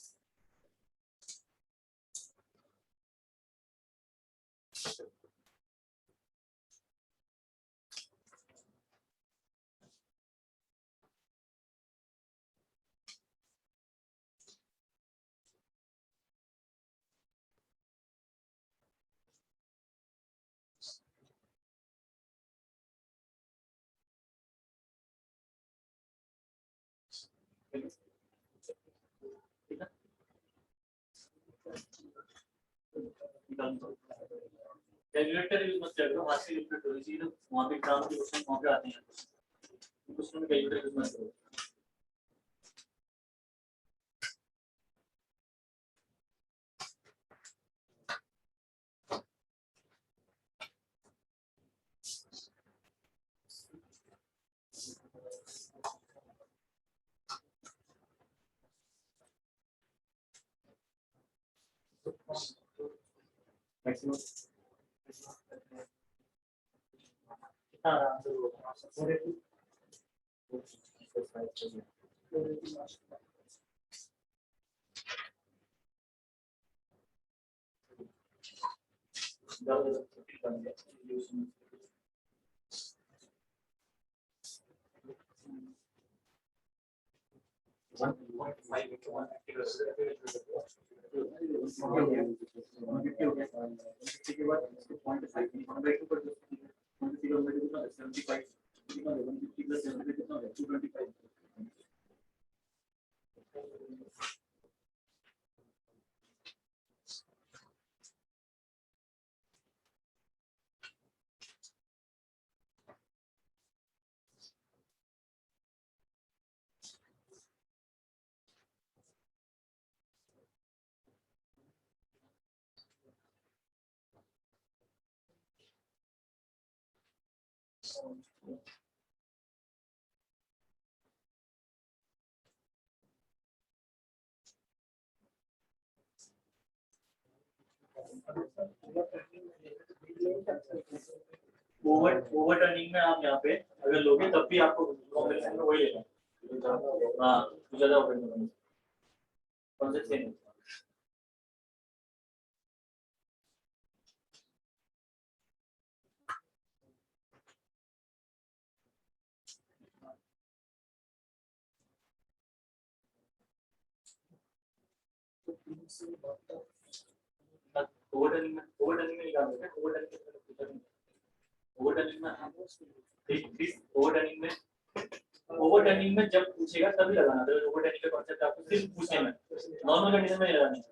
कैलकुलेटर यूज मत करो, हाथ से कैलकुलेट करो, इसी तो वहाँ पे एग्जाम के क्वेश्चन वहाँ पे आते हैं, क्वेश्चन में कैलकुलेटर यूज मत करो। मैक्सिमम कितना आराम से ओवर टर्निंग में आप यहाँ पे अगर लोगे तब भी आपको कॉम्बिनेशन में वही लेना। हाँ तो ज्यादा ओवर टर्निंग कौन से सेम ओवर टर्निंग में निकाल देते हैं। ओवर टर्निंग में जब पूछेगा तभी लगाना, ओवर टर्निंग का कॉन्सेप्ट आपको सिर्फ पूछने में, नॉर्मल कंडीशन में नहीं लगाना।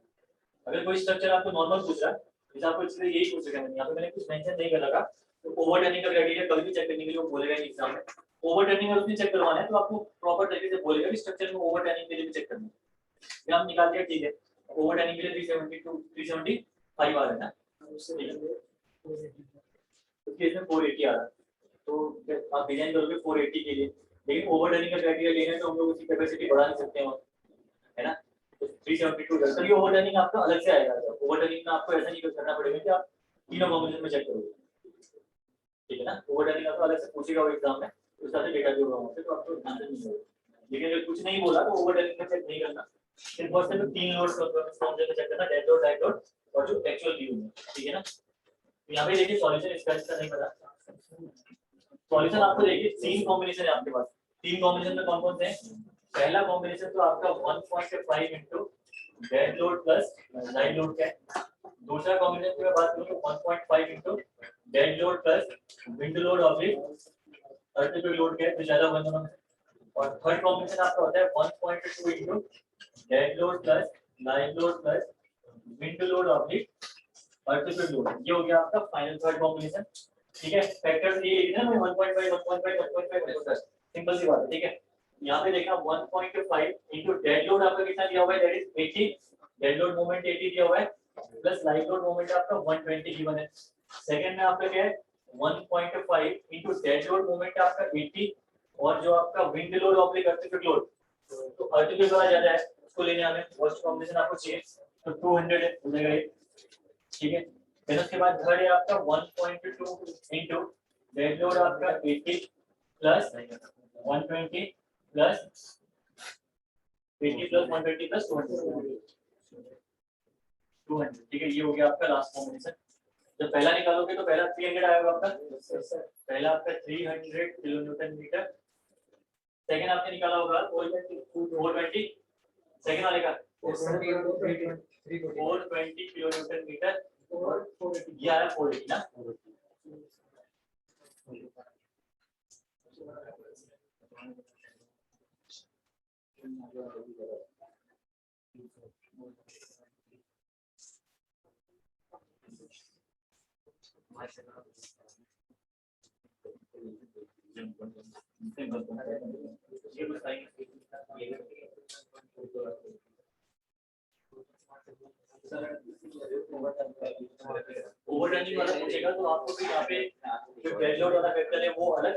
अगर कोई स्ट्रक्चर आपको नॉर्मल पूछ रहा है, जैसे आपको इसलिए यही पूछेगा, यहाँ पे मैंने कुछ मेंशन नहीं कर लगा, तो ओवर टर्निंग का क्राइटेरिया कभी भी चेक करने के लिए वो बोलेगा एग्जाम में। ओवर टर्निंग अगर उसने चेक करवाना है तो आपको प्रॉपर तरीके से बोलेगा कि स्ट्रक्चर में ओवर टर्निंग के लिए भी चेक करना है। ये आप निकाल दिया ठीक है, ओवर टर्निंग के लिए 372 375 आ रहा है ना, उसके इसमें 480 आ रहा है, तो आप डिजाइन करोगे 480 के लिए, लेकिन ओवर टर्निंग का क्राइटेरिया लेना है तो हम लोग उसकी कैपेसिटी बढ़ा नहीं सकते हैं, है ना। तो 372 सर, ये ओवर टर्निंग आपका अलग से आएगा। ओवर टर्निंग में आपको ऐसा नहीं करना पड़ेगा कि आप तीनों कॉम्बिनेशन में चेक करोगे, ठीक है ना। ओवर टर्निंग आपको अलग से पूछेगा वो एग्जाम में, उस हिसाब से डेटा जो होगा वहाँ पे, तो आपको आंसर नहीं होगा। लेकिन अगर कुछ नहीं बोला तो ओवरटर्निंग का चेक नहीं करना, सिर्फ और सिर्फ 3 लोड कौन से चेक करना, डेड लोड, लाइट लोड और जो एक्चुअल व्यू है, ठीक है ना। तो यहाँ पे देखिए सॉल्यूशन इसका नहीं पता, सॉल्यूशन आपको देखिए 3 कॉम्बिनेशन है आपके पास, 3 कॉम्बिनेशन में कौन कौन से हैं। पहला कॉम्बिनेशन तो आपका 1.5 into dead load plus light load का है। दूसरा कॉम्बिनेशन की मैं बात करूं तो 1.5 into dead load plus wind load oblique earthquake load का है, तो ज्यादा बन दोनों में। और थर्ड कॉम्बिनेशन आपका होता है 1.2 into dead load plus light load plus wind load oblique earthquake load, ये हो गया आपका फाइनल थर्ड कॉम्बिनेशन, ठीक है। फैक्टर्स ये लिखना है 1.5 1.5 सिंपल सी बात है, ठीक है। यहाँ पे देखना 1.5 इंटू डेड लोड आपका कितना दिया हुआ है, that is 80, dead load moment 80 दिया हुआ है, प्लस लाइट लोड मोमेंट आपका 120 गिवन है। सेकंड में आपका क्या है 1.5 इंटू डेड लोड मोमेंट आपका 80 और जो आपका wind load oblique earthquake load, तो अर्थक्वेक वाला ज्यादा है उसको लेने हमें फर्स्ट कॉम्बिनेशन आपको चाहिए, तो 200 है, हो जाएगा ये, ठीक है। फिर उसके बाद थर्ड है आपका 1.2 इंटू डेड लोड आपका 80 प्लस 120 प्लस 80 प्लस 120 प्लस 200, ठीक है। ये हो गया आपका लास्ट कॉम्बिनेशन। जब पहला निकालोगे तो पहला 300 आएगा आपका, पहला आपका 300 किलो न्यूटन मीटर। सेकंड आपने निकाला होगा 420, सेकंड वाले का 420 किलो न्यूटन मीटर और ये आया 480 ना। ओवरटर्निंग वाला पूछेगा तो आपको फिर यहाँ पे जो डेड लोड वाला फैक्टर है वो अलग,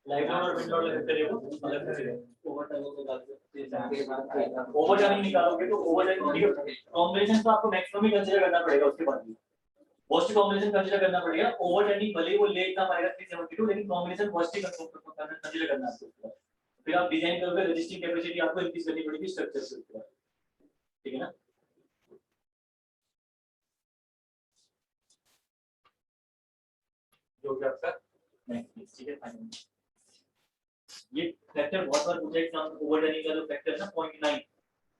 लाइट लोड और विंड लोड वाला फैक्टर है वो अलग पूछेगा। ओवरटर्निंग निकालोगे तो ओवरटर्निंग कॉम्बिनेशन तो आपको मैक्सिमम ही कंसीडर करना पड़ेगा, उसके बाद फर्स्ट कॉम्बिनेशन कंसीडर करना पड़ेगा। ओवरटर्निंग भले ही वो ले इतना पाएगा 372, लेकिन कॉम्बिनेशन फर्स्ट ही कंसीडर करना है। फिर आप डिजाइन करोगे रेजिस्टिंग कैपेसिटी आपको इंक्रीज करनी पड़ेगी स्ट्रक्चर से, ठीक है ना। जो कि आपका नेक्स्ट, ठीक है फाइनल। ये फैक्टर बहुत बार पूछा एग्जाम में, ओवरटर्निंग का जो फैक्टर है ना 0.9,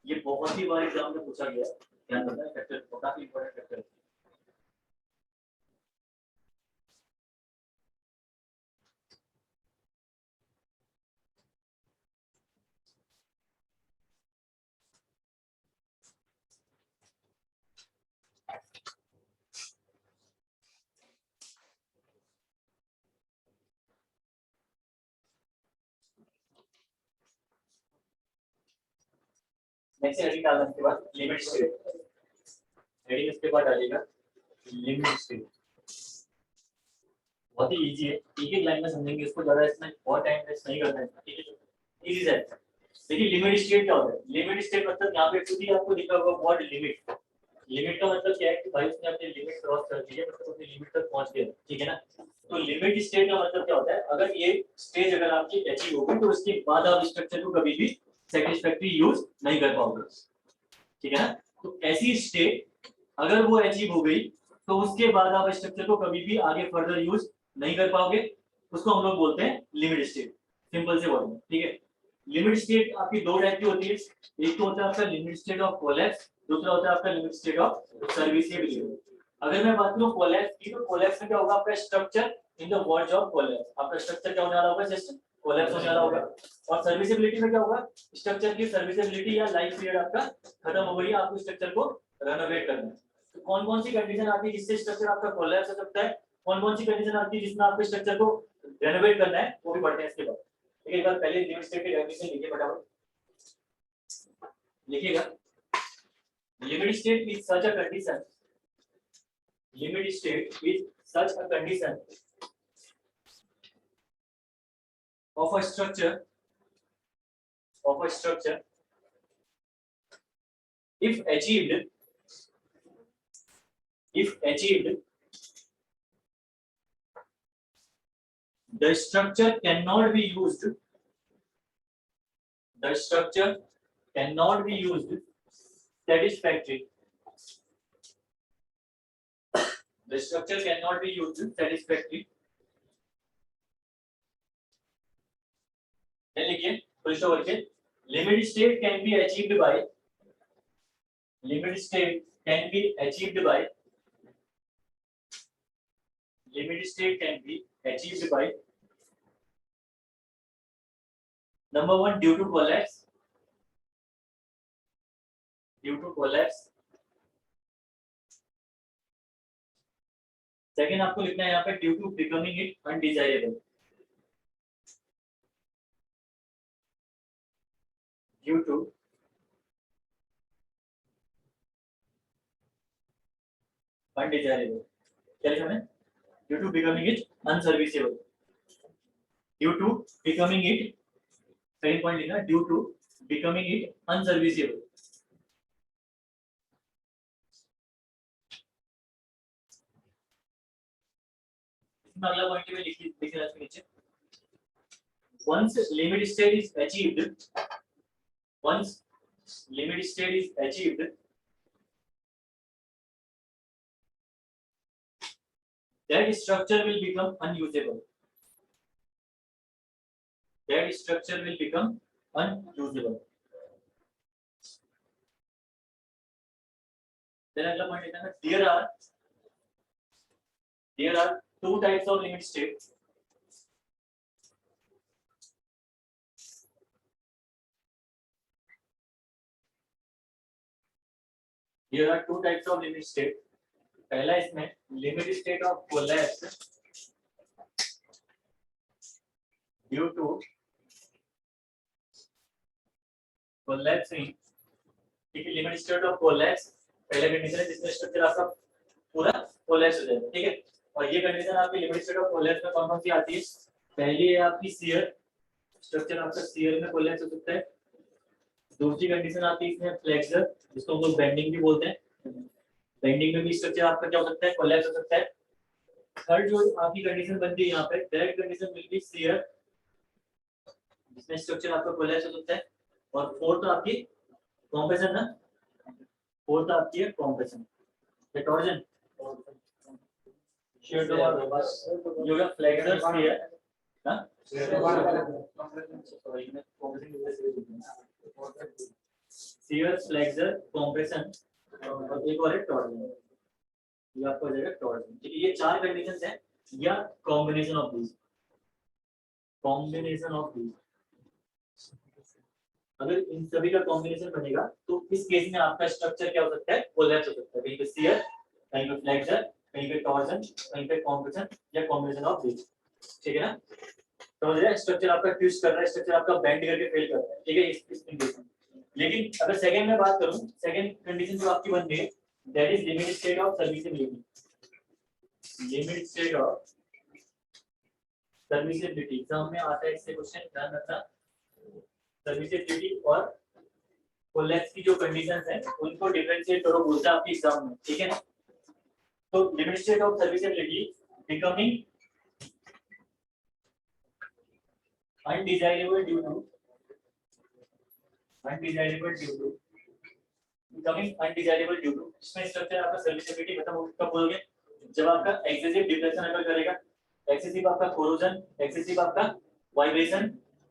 ये बहुत ही बार एग्जाम में पूछा गया है, ध्यान रखना है फैक्टर काफी इंपॉर्टेंट फैक्टर है। नेक्स्ट हेडिंग डालने के बाद लिमिट स्टेट, हेडिंग इसके बाद डालिएगा लिमिट स्टेट। बहुत ही इजी है, एक एक लाइन में समझेंगे इसको, ज्यादा इसमें बहुत टाइम वेस्ट नहीं करना है, ठीक है। इजी है। देखिए लिमिट स्टेट क्या होता है, लिमिट स्टेट मतलब यहाँ पे खुद ही आपको लिखा होगा वर्ड लिमिट। लिमिट का मतलब क्या है कि भाई उसने अपनी लिमिट क्रॉस कर दी है, मतलब अपनी लिमिट तक पहुंच गया, ठीक है ना। तो लिमिट स्टेट का मतलब क्या होता है, अगर ये स्टेज अगर आपकी अचीव होगी तो उसके बाद आप स्ट्रक्चर को कभी भी सेटिस्फैक्टरी यूज नहीं कर पाओगे, ठीक है ना। तो ऐसी स्टेट अगर वो अचीव हो गई तो उसके बाद आप स्ट्रक्चर को कभी भी आगे फर्दर यूज नहीं कर पाओगे, उसको हम लोग बोलते हैं लिमिट स्टेट, सिंपल से वर्ड में, ठीक है। लिमिट स्टेट आपकी दो टाइप की होती है, एक तो होता है आपका लिमिट स्टेट ऑफ कोलैप्स, दूसरा होता है आपका लिमिट स्टेट ऑफ सर्विसेबिलिटी। अगर मैं बात करूं कोलैप्स की, तो कोलैप्स में क्या होगा, आपका structure in the words of collapse, आपका स्ट्रक्चर क्या होने वाला होगा, जस्ट कोलैप्स होने वाला होगा। और सर्विसेबिलिटी में क्या होगा, स्ट्रक्चर की सर्विसेबिलिटी या लाइफ पीरियड आपका खत्म हो गई, आपको स्ट्रक्चर को रेनोवेट करना है। तो कौन कौन सी कंडीशन आती है जिससे स्ट्रक्चर आपका कोलैप्स हो सकता है, कौन कौन सी कंडीशन आती है जिसमें आपको स्ट्रक्चर को रेनोवेट करना है, वो भी पढ़ते हैं इसके बाद। एक बार पहले लिमिट स्टेट की डेफिनेशन लिखिए फटाफट, लिखिएगा। Limit state is such a condition, limit state is such a condition of a structure if achieved the structure cannot be used The structure cannot be used satisfactorily. The structure cannot be used satisfactorily. then लिखिए फुल स्टॉप करके limit state can be achieved by limit state can be achieved by limit state can be achieved by number 1 due to collapse second आपको लिखना है यहाँ पे due to becoming it undesirable due to undesirable क्या लिखा है due to becoming it unserviceable due to becoming it second point लिखना due to becoming it unserviceable अगला पॉइंट में लिखिए नीचे once limit state is achieved that structure will become unusable then अगला पॉइंट लिखना है there are two types of limit states पहला इसमें limit state of collapse due to collapsing ठीक है लिमिट स्टेट ऑफ कोलैप्स पहले कंडीशन है जिसमें स्ट्रक्चर आपका पूरा कोलैप्स हो जाएगा ठीक है और ये कंडीशन आपकी लिमिट स्टेट ऑफ कोलैप्स में कौन कौन सी आती है पहली है आपकी शियर स्ट्रक्चर आपका शियर में कोलैप्स हो सकता है दूसरी कंडीशन आती है इसमें फ्लेक्सर जिसको हम लोग बेंडिंग भी बोलते हैं बेंडिंग में भी स्ट्रक्चर आपका क्या हो सकता है कोलैप्स हो सकता है थर्ड जो आपकी कंडीशन बनती है यहाँ पे डायरेक्ट कंडीशन मिल गई शियर जिसमें स्ट्रक्चर आपका कोलैप्स हो सकता है और फोर्थ आपकी कॉम्प्रेशन ना फोर्थ आपकी है कॉम्प्रेशन या टॉर्जन शियर जो है फ्लेक्सर शियर हां शियर फ्लेक्सर कॉम्प्रेशन और एक और है टॉर्जन ये आपको हो जाएगा टॉर्जन ठीक है ये चार कंडीशंस हैं या कॉम्बिनेशन ऑफ दीस अगर इन सभी का कॉम्बिनेशन बनेगा तो इस केस में आपका स्ट्रक्चर क्या हो सकता है कोलैप्स हो सकता है कहीं पे शियर कहीं पे फ्लेक्सर कहीं पे टॉर्जन कहीं पे कॉम्प्रेशन या कॉम्बिनेशन ऑफ दीस ठीक है ना तो ये स्ट्रक्चर आपका ट्विस्ट कर रहा है स्ट्रक्चर आपका बेंड करके फेल कर रहा है ठीक है इस कंडीशन लेकिन अगर सेकंड में बात करूं सेकंड कंडीशन जो आपकी बन गई that is limit state of serviceability exam में आता है इससे क्वेश्चन ध्यान रखना सर्विसेबिलिटी और कोलैप्स की जो कंडीशंस हैं उनको डिफरेंशिएट करो बोलता है आपके एग्जाम में ठीक है तो limit state of serviceability becoming undesirable due to इसमें स्ट्रक्चर आपका सर्विसेबिलिटी खत्म हो कब बोलोगे जब आपका एक्सेसिव डिप्रेशन अगर करेगा एक्सेसिव आपका कोरोजन एक्सेसिव आपका वाइब्रेशन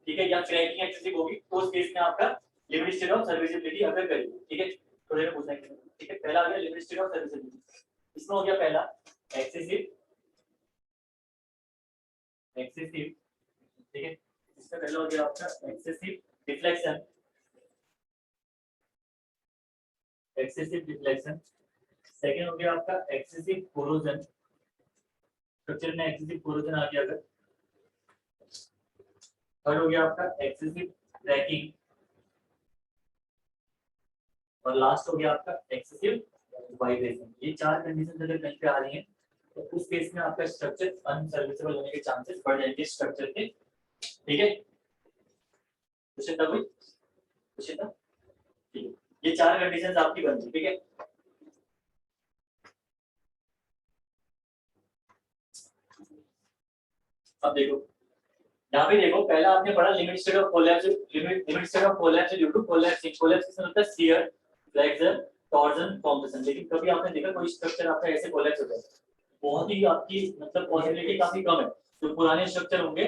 ठीक है या क्रैकिंग एक्सेसिव होगी तो उस केस में आपका लिमिट स्टेट ऑफ सर्विसेबिलिटी अगर करेगी ठीक है थोड़ा सा पूछना है ठीक है पहला आ गया लिमिट स्टेट ऑफ सर्विसेबिलिटी इसमें हो गया पहला एक्सेसिव ठीक है इसका पहला हो गया आपका एक्सेसिव डिफ्लेक्शन सेकंड हो गया आपका एक्सेसिव कोरोजन स्ट्रक्चर में एक्सेसिव कोरोजन आ गया अगर थर्ड हो गया आपका एक्सेसिव क्रैकिंग और लास्ट हो गया आपका एक्सेसिव वाइब्रेशन ये चार कंडीशन अगर कहीं पे आ रही हैं तो उस केस में आपका स्ट्रक्चर अनसर्विसेबल होने के चांसेस बढ़ जाएंगे स्ट्रक्चर के ठीक है क्वेश्चन था कोई क्वेश्चन था ठीक है ये चार कंडीशंस आपकी बनती ठीक है अब देखो यहाँ पे देखो पहला आपने पढ़ा limit state of collapse, limit state of collapse due to collapsing, collapse होता है शियर, फ्लेक्शन, टॉर्जन, कॉम्प्रेशन। लेकिन कभी आपने देखा कोई स्ट्रक्चर आपका ऐसे कोलैप्स होता है, बहुत ही आपकी मतलब पॉसिबिलिटी काफी कम है। जो पुराने स्ट्रक्चर होंगे,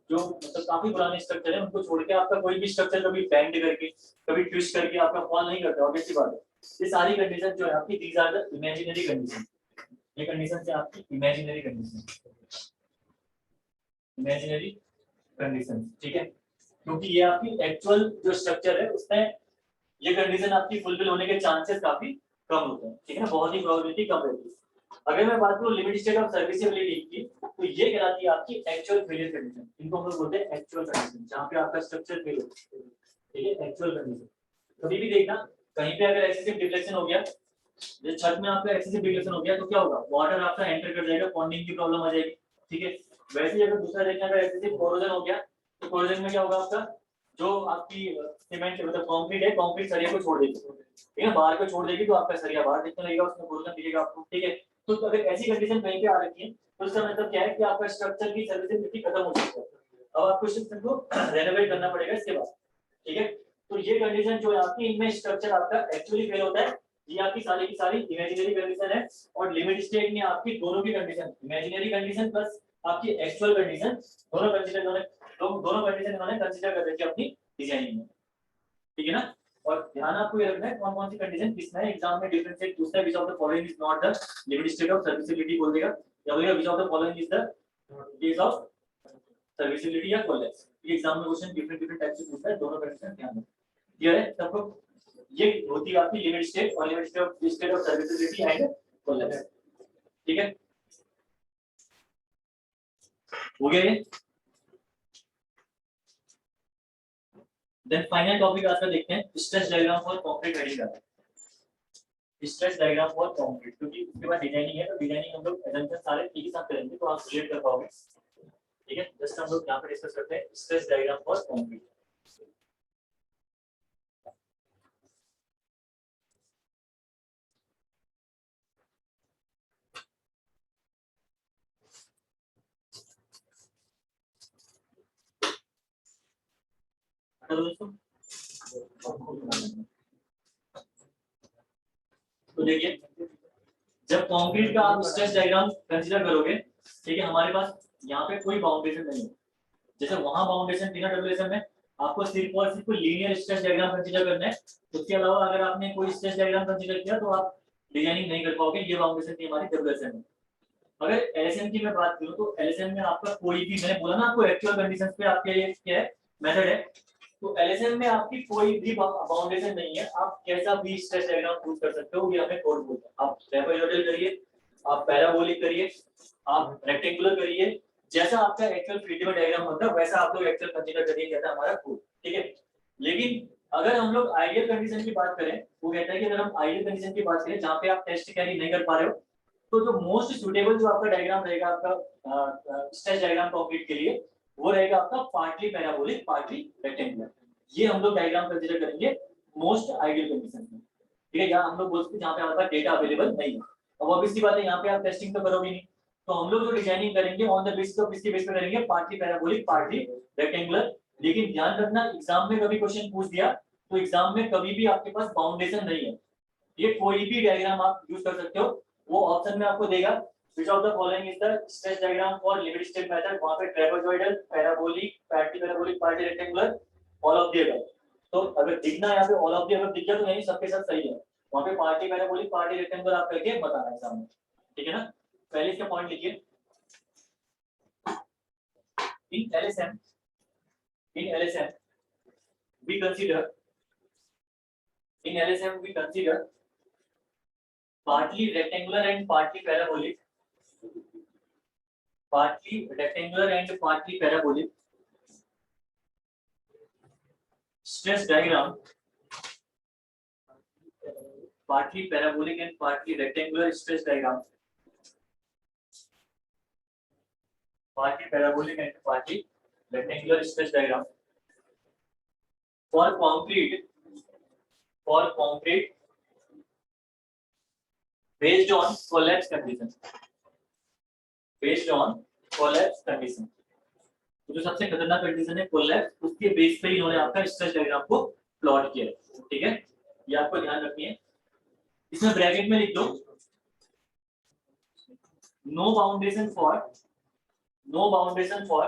जो मतलब काफी पुराने स्ट्रक्चर है, उनको छोड़ के आपका कोई भी स्ट्रक्चर कभी बेंड करके, कभी ट्विस्ट करके आपका फॉल नहीं करता, ऑब्वियसली बात है। ये सारी कंडीशन जो है आपकी, these are the imaginary condition. ये कंडीशन से आपकी इमेजिनरी कंडीशन, इमेजिनरी कंडीशन, ठीक है। क्योंकि ये आपकी एक्चुअल जो स्ट्रक्चर है उसमें ये कंडीशन आपकी फुलफिल होने के चांसेस काफी कम होते हैं, ठीक है ना, बहुत ही प्रोबेबिलिटी कम रहती है। अगर मैं बात करूं लिमिट स्टेट ऑफ सर्विसिबिलिटी की, तो ये कहलाती है आपकी एक्चुअल फेलियर कंडीशन। इनको हम लोग बोलते हैं एक्चुअल कंडीशन, जहां पे आपका स्ट्रक्चर फेल हो, ठीक है, एक्चुअल कंडीशन। कभी भी देखना कहीं पे अगर एक्सेसिव डिफ्लेक्शन हो गया, जैसे छत में आपका एक्सेसिव डिफ्लेक्शन हो गया, तो क्या होगा, वाटर आपका एंटर कर जाएगा, पॉन्डिंग की प्रॉब्लम आ जाएगी, ठीक है। वैसे ही अगर दूसरा देखना, अगर एक्सेसिव कोरोजन हो गया, तो कोरोजन में क्या होगा, आपका जो आपकी सीमेंट मतलब कंक्रीट है, कंक्रीट सरिया को छोड़ देगी, ठीक है, बाहर को छोड़ देगी, तो आपका सरिया बाहर दिखने लगेगा, उसमें कोरोजन दिखेगा आपको, ठीक है। तो अगर ऐसी कंडीशन कहीं पे आ रखी है, तो इसका मतलब क्या है कि आपका स्ट्रक्चर की सर्विसिबिलिटी खत्म हो चुकी है, अब आपको स्ट्रक्चर को रेनोवेट करना पड़ेगा इसके बाद, ठीक है। तो ये कंडीशन जो है आपकी, इनमें स्ट्रक्चर आपका एक्चुअली फेल होता है, ये आपकी सारी की सारी इमेजिनरी कंडीशन है। और लिमिट स्टेट में आपकी दोनों की कंडीशन, इमेजिनरी कंडीशन प्लस आपकी एक्चुअल कंडीशन, दोनों कंडीशन दोनों कंडीशन इन्होंने कंसीडर कर रखी है अपनी डिजाइनिंग में, ठीक है ना। और ध्यान आपको ये रखना है कौन कौन सी कंडीशन किसमें एग्जाम में डिफरेंशिएट पूछता है, which of the following is not the limit state of serviceability बोल देगा, या बोलेगा which of the following is the case of serviceability या कोलैप्स। ये एग्जाम में क्वेश्चन डिफरेंट डिफरेंट टाइप से पूछता है, दोनों कंडीशन ध्यान रखना, क्लियर है सबको। ये होती है आपकी लिमिट स्टेट और limit state of serviceability and collapse, ठीक है, हो गया ये। देन फाइनल टॉपिक आज का देखते हैं, stress diagram for concrete heading का, स्ट्रेस डायग्राम फॉर कंक्रीट, क्योंकि उसके बाद डिजाइनिंग है, तो डिजाइनिंग हम लोग एग्जांपल सारे एक ही साथ करेंगे, तो आप रिलेट कर पाओगे, ठीक है। जस्ट हम लोग यहाँ पे डिस्कस करते हैं स्ट्रेस डायग्राम फॉर कंक्रीट। तो दोस्तों तो देखिए, जब कंक्रीट का आप स्ट्रेस डायग्राम कंसीडर करोगे, ठीक है, हमारे पास यहाँ पे कोई बाउंडेशन नहीं है, जैसे वहां बाउंडेशन थी ना डब्ल्यूएसएम में, आपको सिर्फ और सिर्फ लीनियर स्ट्रेस डायग्राम कंसीडर करना है। उसके अलावा अगर आपने कोई स्ट्रेस डायग्राम कंसीडर किया तो आप डिजाइनिंग नहीं कर पाओगे, ये बाउंडेशन थी हमारी डब्ल्यूएसएम में। अगर एलएसएम की मैं बात करूं, तो एलएसएम में आपका कोई भी, मैंने बोला ना आपको एक्चुअल कंडीशंस पे आपके लिए क्या है, मेथड है, तो एलएसएम में आपकी कोई भी बाउंडेशन नहीं है, आप कैसा भी स्ट्रेस डायग्राम चूज कर सकते हो, ये हमें कोड बोलता है। आप ट्रापेजोइडल करिए, आप पैराबोलिक करिए, आप रेक्टेंगुलर करिए, जैसा आपका एक्चुअल फिजिकल डायग्राम होता है वैसा आप लोग एक्चुअल कंसीडर करिए, कहता है हमारा कोड, ठीक है। लेकिन अगर हम लोग आइडियल कंडीशन की बात करें, वो कहता है कि अगर हम आइडियल कंडीशन की बात करें जहां पे आप टेस्ट कैरी नहीं कर पा रहे हो, तो जो मोस्ट सुटेबल जो आपका डायग्राम रहेगा आपका स्ट्रेच डायग्राम कंक्रीट के लिए, वो रहेगा आपका पार्टली पैराबोलिक पार्टली रेक्टेंगुलर। ये हम लोग डायग्राम कंसीडर करेंगे मोस्ट आइडियल कंडीशन में, ठीक है, जहां हम लोग बोलते हैं जहां पे आपका डेटा अवेलेबल नहीं है। अब ऑब्वियसली बात है, यहाँ पे आप टेस्टिंग तो करोगे नहीं, तो हम लोग जो डिजाइनिंग करेंगे ऑन द बेसिस ऑफ इसके बेस पे करेंगे पार्टली पैराबोलिक पार्टली रेक्टेंगुलर। लेकिन ध्यान रखना, एग्जाम में कभी क्वेश्चन पूछ दिया तो एग्जाम में कभी भी आपके पास बाउंडेशन नहीं है, ये कोई भी डायग्राम आप यूज कर सकते हो। वो ऑप्शन में आपको देगा which of the following is the stress diagram for limit state method, वहां पे trapezoidal, parabolic, parabolic, party rectangular, all of the above. तो अगर दिखना यहाँ पे ऑल ऑफ द अबव दिख गया तो यानी सबके साथ सही है, वहां पे पार्टी पैराबोलिक पार्टी रेक्टेंगुलर आप करके बताना एग्जाम में, ठीक है ना। पहले इसका पॉइंट लिखिए, इन LSM we consider partly rectangular and partly parabolic, stress diagram, partly parabolic and partly rectangular stress diagram, partly parabolic and partly rectangular stress diagram for concrete based on collapse condition, तो जो सबसे खतरनाक कंडीशन है कोलैप्स, उसके बेस पे इन्होंने आपका स्ट्रेस डायग्राम को प्लॉट किया है। ठीक है, ये आपको ध्यान रखनी है। इसमें ब्रैकेट में लिख दो no boundation for no boundation for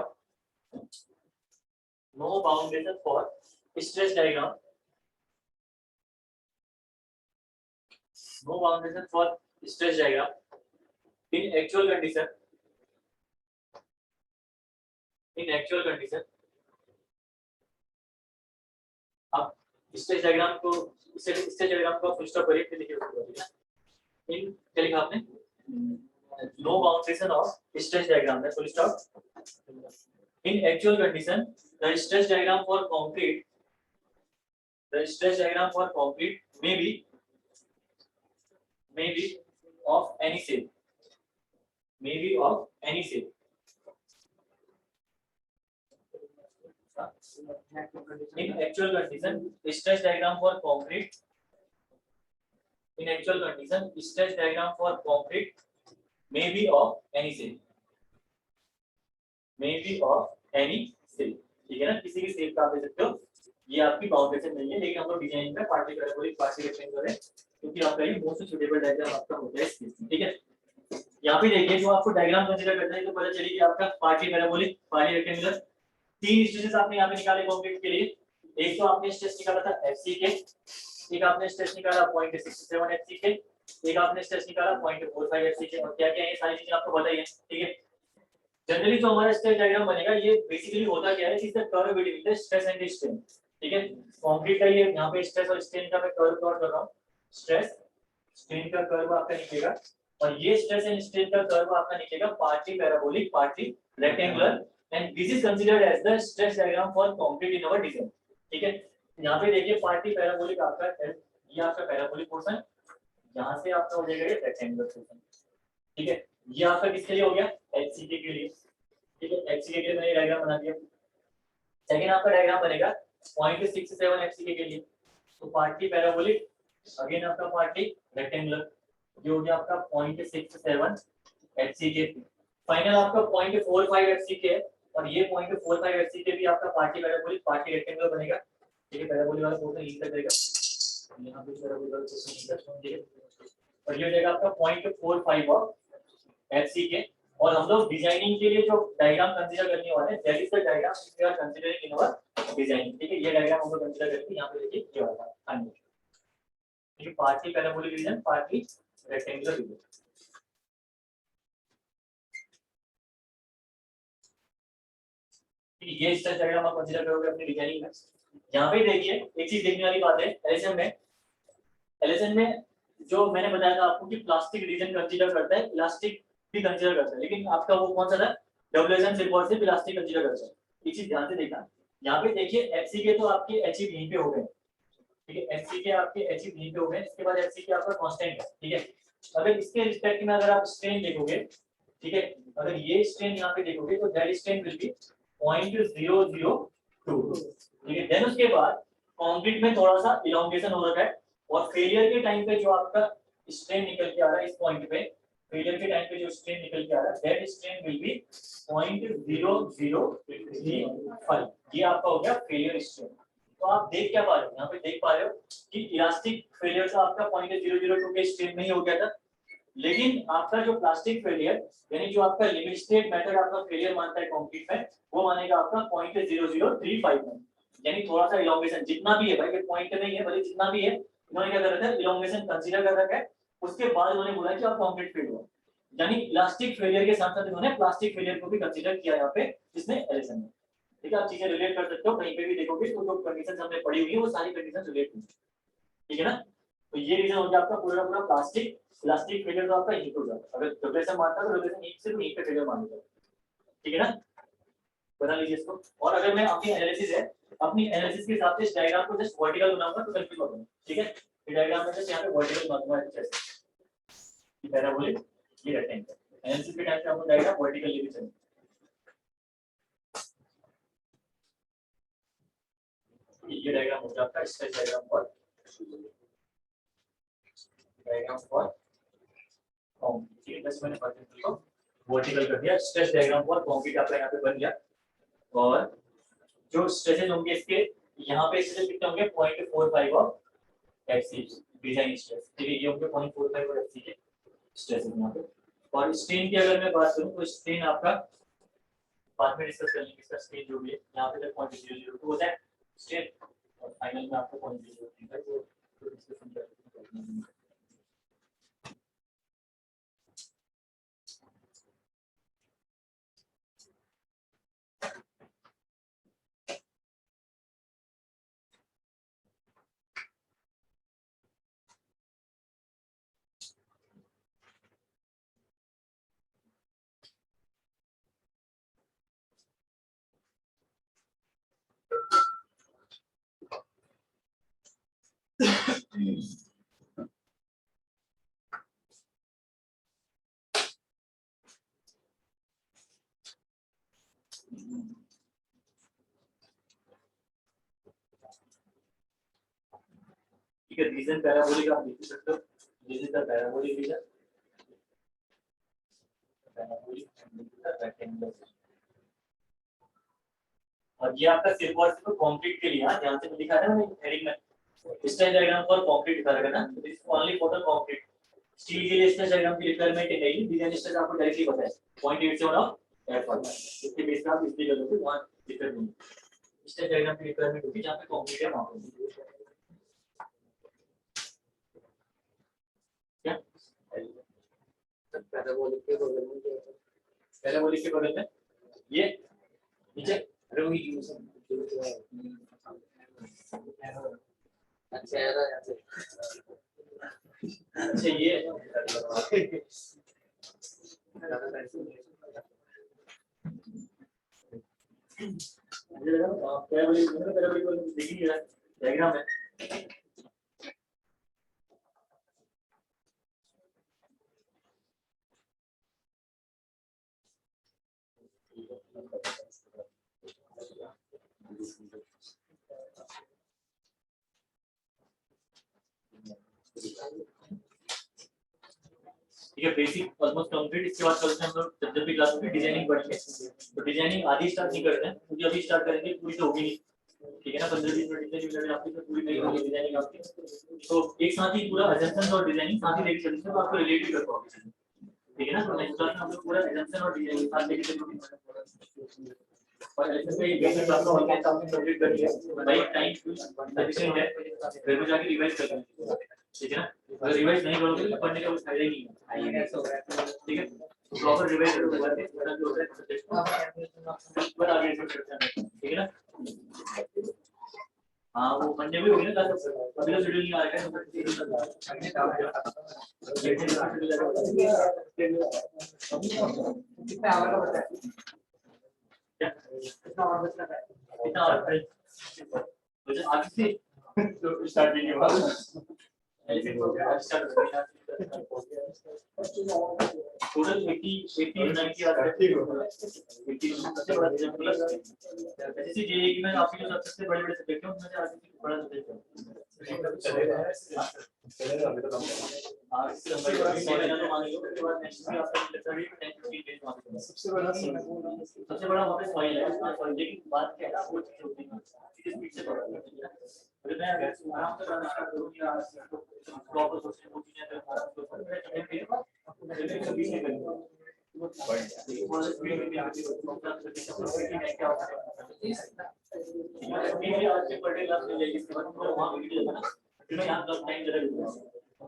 no boundation for stress diagram, no boundation for stress diagram in actual condition, in actual condition. आप स्ट्रेस डायग्राम को स्ट्रेस डायग्राम को फुल स्टॉप करिए, फिर लिखिए उसको, ठीक है। इन क्या लिखा आपने, no boundation of stress diagram है, full stop. In actual condition the stress diagram for concrete, the stress diagram for concrete may be of any shape, may be of any shape. In actual condition, stress diagram for concrete. In actual condition, stress diagram for concrete may be of any shape. May be of any shape. ठीक है ना, किसी भी शेप का आप ले सकते हो। ये आपकी बाउंडेशन नहीं है, लेकिन हम लोग डिजाइन में पार्टी पैराबोलिक पार्टी रेक्टेंगुलर है, क्योंकि आपका ये मोस्ट सुटेबल डायग्राम आपका होता है इसके। ठीक है, यहाँ पे देखिए जो आपको डायग्राम कंसीडर करना है तो पता चली कि आपका पार्टी पैराबोलिक पार्टी रेक्टेंगुलर, तीन स्ट्रेसेस आपने यहाँ पे निकाले कंक्रीट के लिए। एक तो आपने स्ट्रेस निकाला था एफसी के, एक आपने स्ट्रेस निकाला 0.67 एफसी के, एक आपने स्ट्रेस निकाला 0.45 एफसी के। और क्या क्या है ये सारी चीजें आपको बताइए। ठीक है, जनरली जो हमारा स्ट्रेस डायग्राम बनेगा ये बेसिकली होता क्या है, is the curve between the stress and strain. ठीक है, कंक्रीट का ये यहाँ पे स्ट्रेस और स्ट्रेन का मैं कर्व प्लॉट कर रहा हूँ। स्ट्रेस स्ट्रेन का कर्व आपका निकलेगा और ये स्ट्रेस एंड स्ट्रेन का कर्व आपका निकलेगा partly parabolic partly rectangular, and this is considered as the stress diagram for concrete in our design. ठीक है, यहाँ पे देखिए पार्टली पैराबोलिक आपका है, ये आपका पैराबोलिक पोर्शन, यहाँ से आपका हो जाएगा ये रेक्टेंगुलर पोर्शन। ठीक है, ये आपका किसके लिए हो गया, एचसीके के लिए। ठीक है, एचसीके के लिए मैंने डायग्राम बना दिया। सेकंड आपका डायग्राम बनेगा 0.67 एचसीके के लिए, तो पार्टली पैराबोलिक अगेन आपका पार्टली रेक्टेंगुलर, ये हो गया आपका 0.67 एचसीके। फाइनल आपका 0.45 एचसीके है, और ये 0.45 एचसीके भी आपका पार्टली पैराबोलिक पार्टली रेक्टेंगुलर बनेगा। ठीक है, पैराबोलिक वाला पोर्शन यहीं तक रहेगा, यहाँ पे पैराबोलिक वाला पोर्शन यहीं तक होंगे, और ये हो जाएगा आपका 0.45 ऑफ एचसीके। और हम लोग डिजाइनिंग के लिए जो डायग्राम कंसीडर करने वाले हैं, that is the diagram we are considering in our design. ठीक है, ये डायग्राम हम लोग कंसीडर करते हैं, यहाँ पे देखिए ये वाला फाइनल। ठीक है, partly parabolic region, partly rectangular region. ये स्ट्रेस डायग्राम आप कंसीडर करोगे अपनी डिजाइनिंग में। यहाँ पे देखिए एक चीज देखने वाली बात है, एलएसएम में जो मैंने बताया था आपको कि प्लास्टिक रीजन कंसीडर करता है, इलास्टिक भी कंसीडर करता है, लेकिन आपका वो कौन सा था, डब्ल्यूएसएम सिर्फ से इलास्टिक कंसीडर करता है। ये चीज ध्यान से देखना। यहाँ पे देखिए एचसीके तो आपके एचई यहीं पे हो गए। ठीक है, एचसीके आपके एचई यहीं पे हो गए, इसके बाद एचसीके आपका कांस्टेंट है। ठीक है, अगर इसके रिस्पेक्ट में अगर आप स्ट्रेन देखोगे, ठीक है, अगर ये स्ट्रेन यहाँ पे देखोगे तो दैट स्ट्रेन विल बी 0.002। ठीक है, देन उसके बाद कंक्रीट में थोड़ा सा इलोंगेशन हो रहा है, और फेलियर के टाइम पे जो आपका स्ट्रेन निकल के आ रहा है इस पॉइंट पे, फेलियर के टाइम पे जो स्ट्रेन निकल के आ रहा है दैट स्ट्रेन विल बी 0.0035। ये आपका हो गया फेलियर स्ट्रेन। तो आप देख क्या पा रहे हो, यहाँ पे देख पा रहे हो कि इलास्टिक फेलियर से आपका 0.002 के स्ट्रेन में ही हो गया था, लेकिन आपका जो प्लास्टिक फेलियर यानी जो आपका लिमिट स्टेट मेथड आपका फेलियर मानता है कंक्रीट में, वो मानेगा आपका 0.0035 में, यानी थोड़ा सा इलोंगेशन जितना भी है भाई, ये पॉइंट नहीं है भले जितना भी है, इन्होंने क्या कर रखा है, इलोंगेशन कंसीडर कर रखा है। उसके बाद उन्होंने बोला कि आप कंक्रीट फेल हो, यानी इलास्टिक फेलियर के साथ साथ इन्होंने प्लास्टिक फेलियर को भी कंसीडर किया यहाँ पे इसने एलिसन में। ठीक है, आप चीजें रिलेट कर सकते हो, कहीं पे भी देखोगे तो जो कंडीशंस हमने पढ़ी हुई है वो सारी कंडीशंस रिलेट होंगी। ठीक है ना, तो ये रीजन हो गया आपका पूरा पूरा प्लास्टिक इलास्टिक फेलियर तो आपका यहीं पे हो जाता है। अगर डब्ल्यूएसएम मानता है तो डब्ल्यूएसएम एक से यहीं पे फेलियर मान लेगा। ठीक है ना, बना लीजिए इसको। और अगर मैं अपनी एनालिसिस है, अपनी एनालिसिस के हिसाब से इस डायग्राम को जस्ट वर्टिकल बनाऊंगा तो कंफ्यूज हो जाऊंगा। ठीक है, ये डायग्राम में जस्ट यहाँ पे वर्टिकल बनाऊंगा जैसे ये पैराबोलिक, ये रेक्टेंगल। एनालिसिस के टाइम पे हम डायग्राम वर्टिकल लेके चलेंगे। ये डायग्राम हो गया आपका स्ट्रेच डायग्राम फॉर ठीक है, जैसे मैंने वर्टिकल कर दिया, स्ट्रेच डायग्राम फॉर कंक्रीट आपका यहाँ पे बन गया। और जो स्ट्रेसेस होंगे इसके यहाँ पे स्ट्रेसेस कितने होंगे 0.45 ऑफ एफसी डिजाइन स्ट्रेस, ठीक है, ये होंगे 0.45 ऑफ एफसी के स्ट्रेसेस यहाँ पे। और स्ट्रेन की अगर मैं बात करूँ तो स्ट्रेन आपका बाद में डिस्कस कर लेंगे, इसका स्ट्रेन जो भी है यहाँ पे तक 0.002 होता है स्ट्रेन, और फाइनल में आपको 0.003 का जो डिस्कशन करेंगे। ठीक है, रीजन पैराबोलिक आप देख सकते हो, this is the parabolic region, parabolic rectangular. और ये आपका सिर्फ और सिर्फ कंक्रीट के लिए, ध्यान से लिखा है ना हेडिंग में, स्ट्रेस डायग्राम फॉर कंक्रीट लिखा रहेगा ना, तो this only for the concrete. Steel के लिए स्ट्रेस डायग्राम की रिक्वायरमेंट नहीं, डिजाइन स्ट्रेस आपको डायरेक्टली पता है 0.87 ऑफ एफ वाला, इसके बेस पे आप इसलिए कर दोगे, वहां दिक्कत नहीं। स्ट्रेस डायग्राम की रिक्वायरमेंट होगी जहां पे कंक्रीट है वहां पे क्या पैराबोलिक के बगल में ये नीचे रंगी यूज अच्छा ये डायग्राम है। ठीक है, बेसिक ऑलमोस्ट कंप्लीट। इसके बाद कल से हम लोग जब भी क्लास में डिजाइनिंग पढ़ेंगे, तो डिजाइनिंग आधी स्टार्ट नहीं करते हैं क्योंकि अभी स्टार्ट करेंगे पूरी तो होगी नहीं, ठीक है ना, 15-20 मिनट डिजाइनिंग आपकी तो पूरी नहीं होगी डिजाइनिंग आपकी, तो एक साथ ही पूरा अजम्पशन और डिजाइनिंग साथ ही लेके चलेंगे तो आपको रिलेट भी कर पाओगे, ठीक है ना। तो नेक्स्ट क्लास में हम लोग पूरा अजम्पशन और डिजाइनिंग साथ लेके चलेंगे, और ऐसे से बेसिक क्लास को ऑलमोस्ट आपने कंप्लीट कर लिया भाई, टाइम सफिशिएंट है, घर में जाके रिवाइज कर लेंगे, ठीक है ना। अगर रिवाइज नहीं करोगे तो पढ़ने का कोई फायदा ही नहीं है, ठीक है। प्रॉपर रिवाइज करोगे बड़ा आगे चल सकते हैं, ठीक है ना। हाँ वो मंडे भी होगी ना, अभी तो शेड्यूल नहीं आ रहा है, कितना आवर का बता है क्या, कितना आवर बचता है, कितना आवर मुझे आज से स्टार्ट नहीं हुआ, टोटल 89 की बात करते हैं, सबसे बड़ा एग्जांपल जैसे जेईई में आपके जो सबसे बड़े सब्जेक्ट हैं उनमें से आज बड़ा सब्जेक्ट है, सबसे बड़ा वहाँ पे सॉइल है, लेकिन बात क्या है वो चीज होती है स्पीड से पढ़ा, अगर मैं आराम से पढ़ना स्टार्ट करूँ या प्रॉपर सोचने को चीजें अगर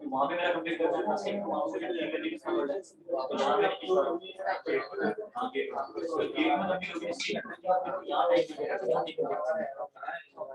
वहाँ पे मेरा कंप्लीट करना है, वहाँ पे लेकर के इसका वर्ड है, तो यहाँ पे आगे में कंप्लीट होगी इसकी, यहाँ टाइप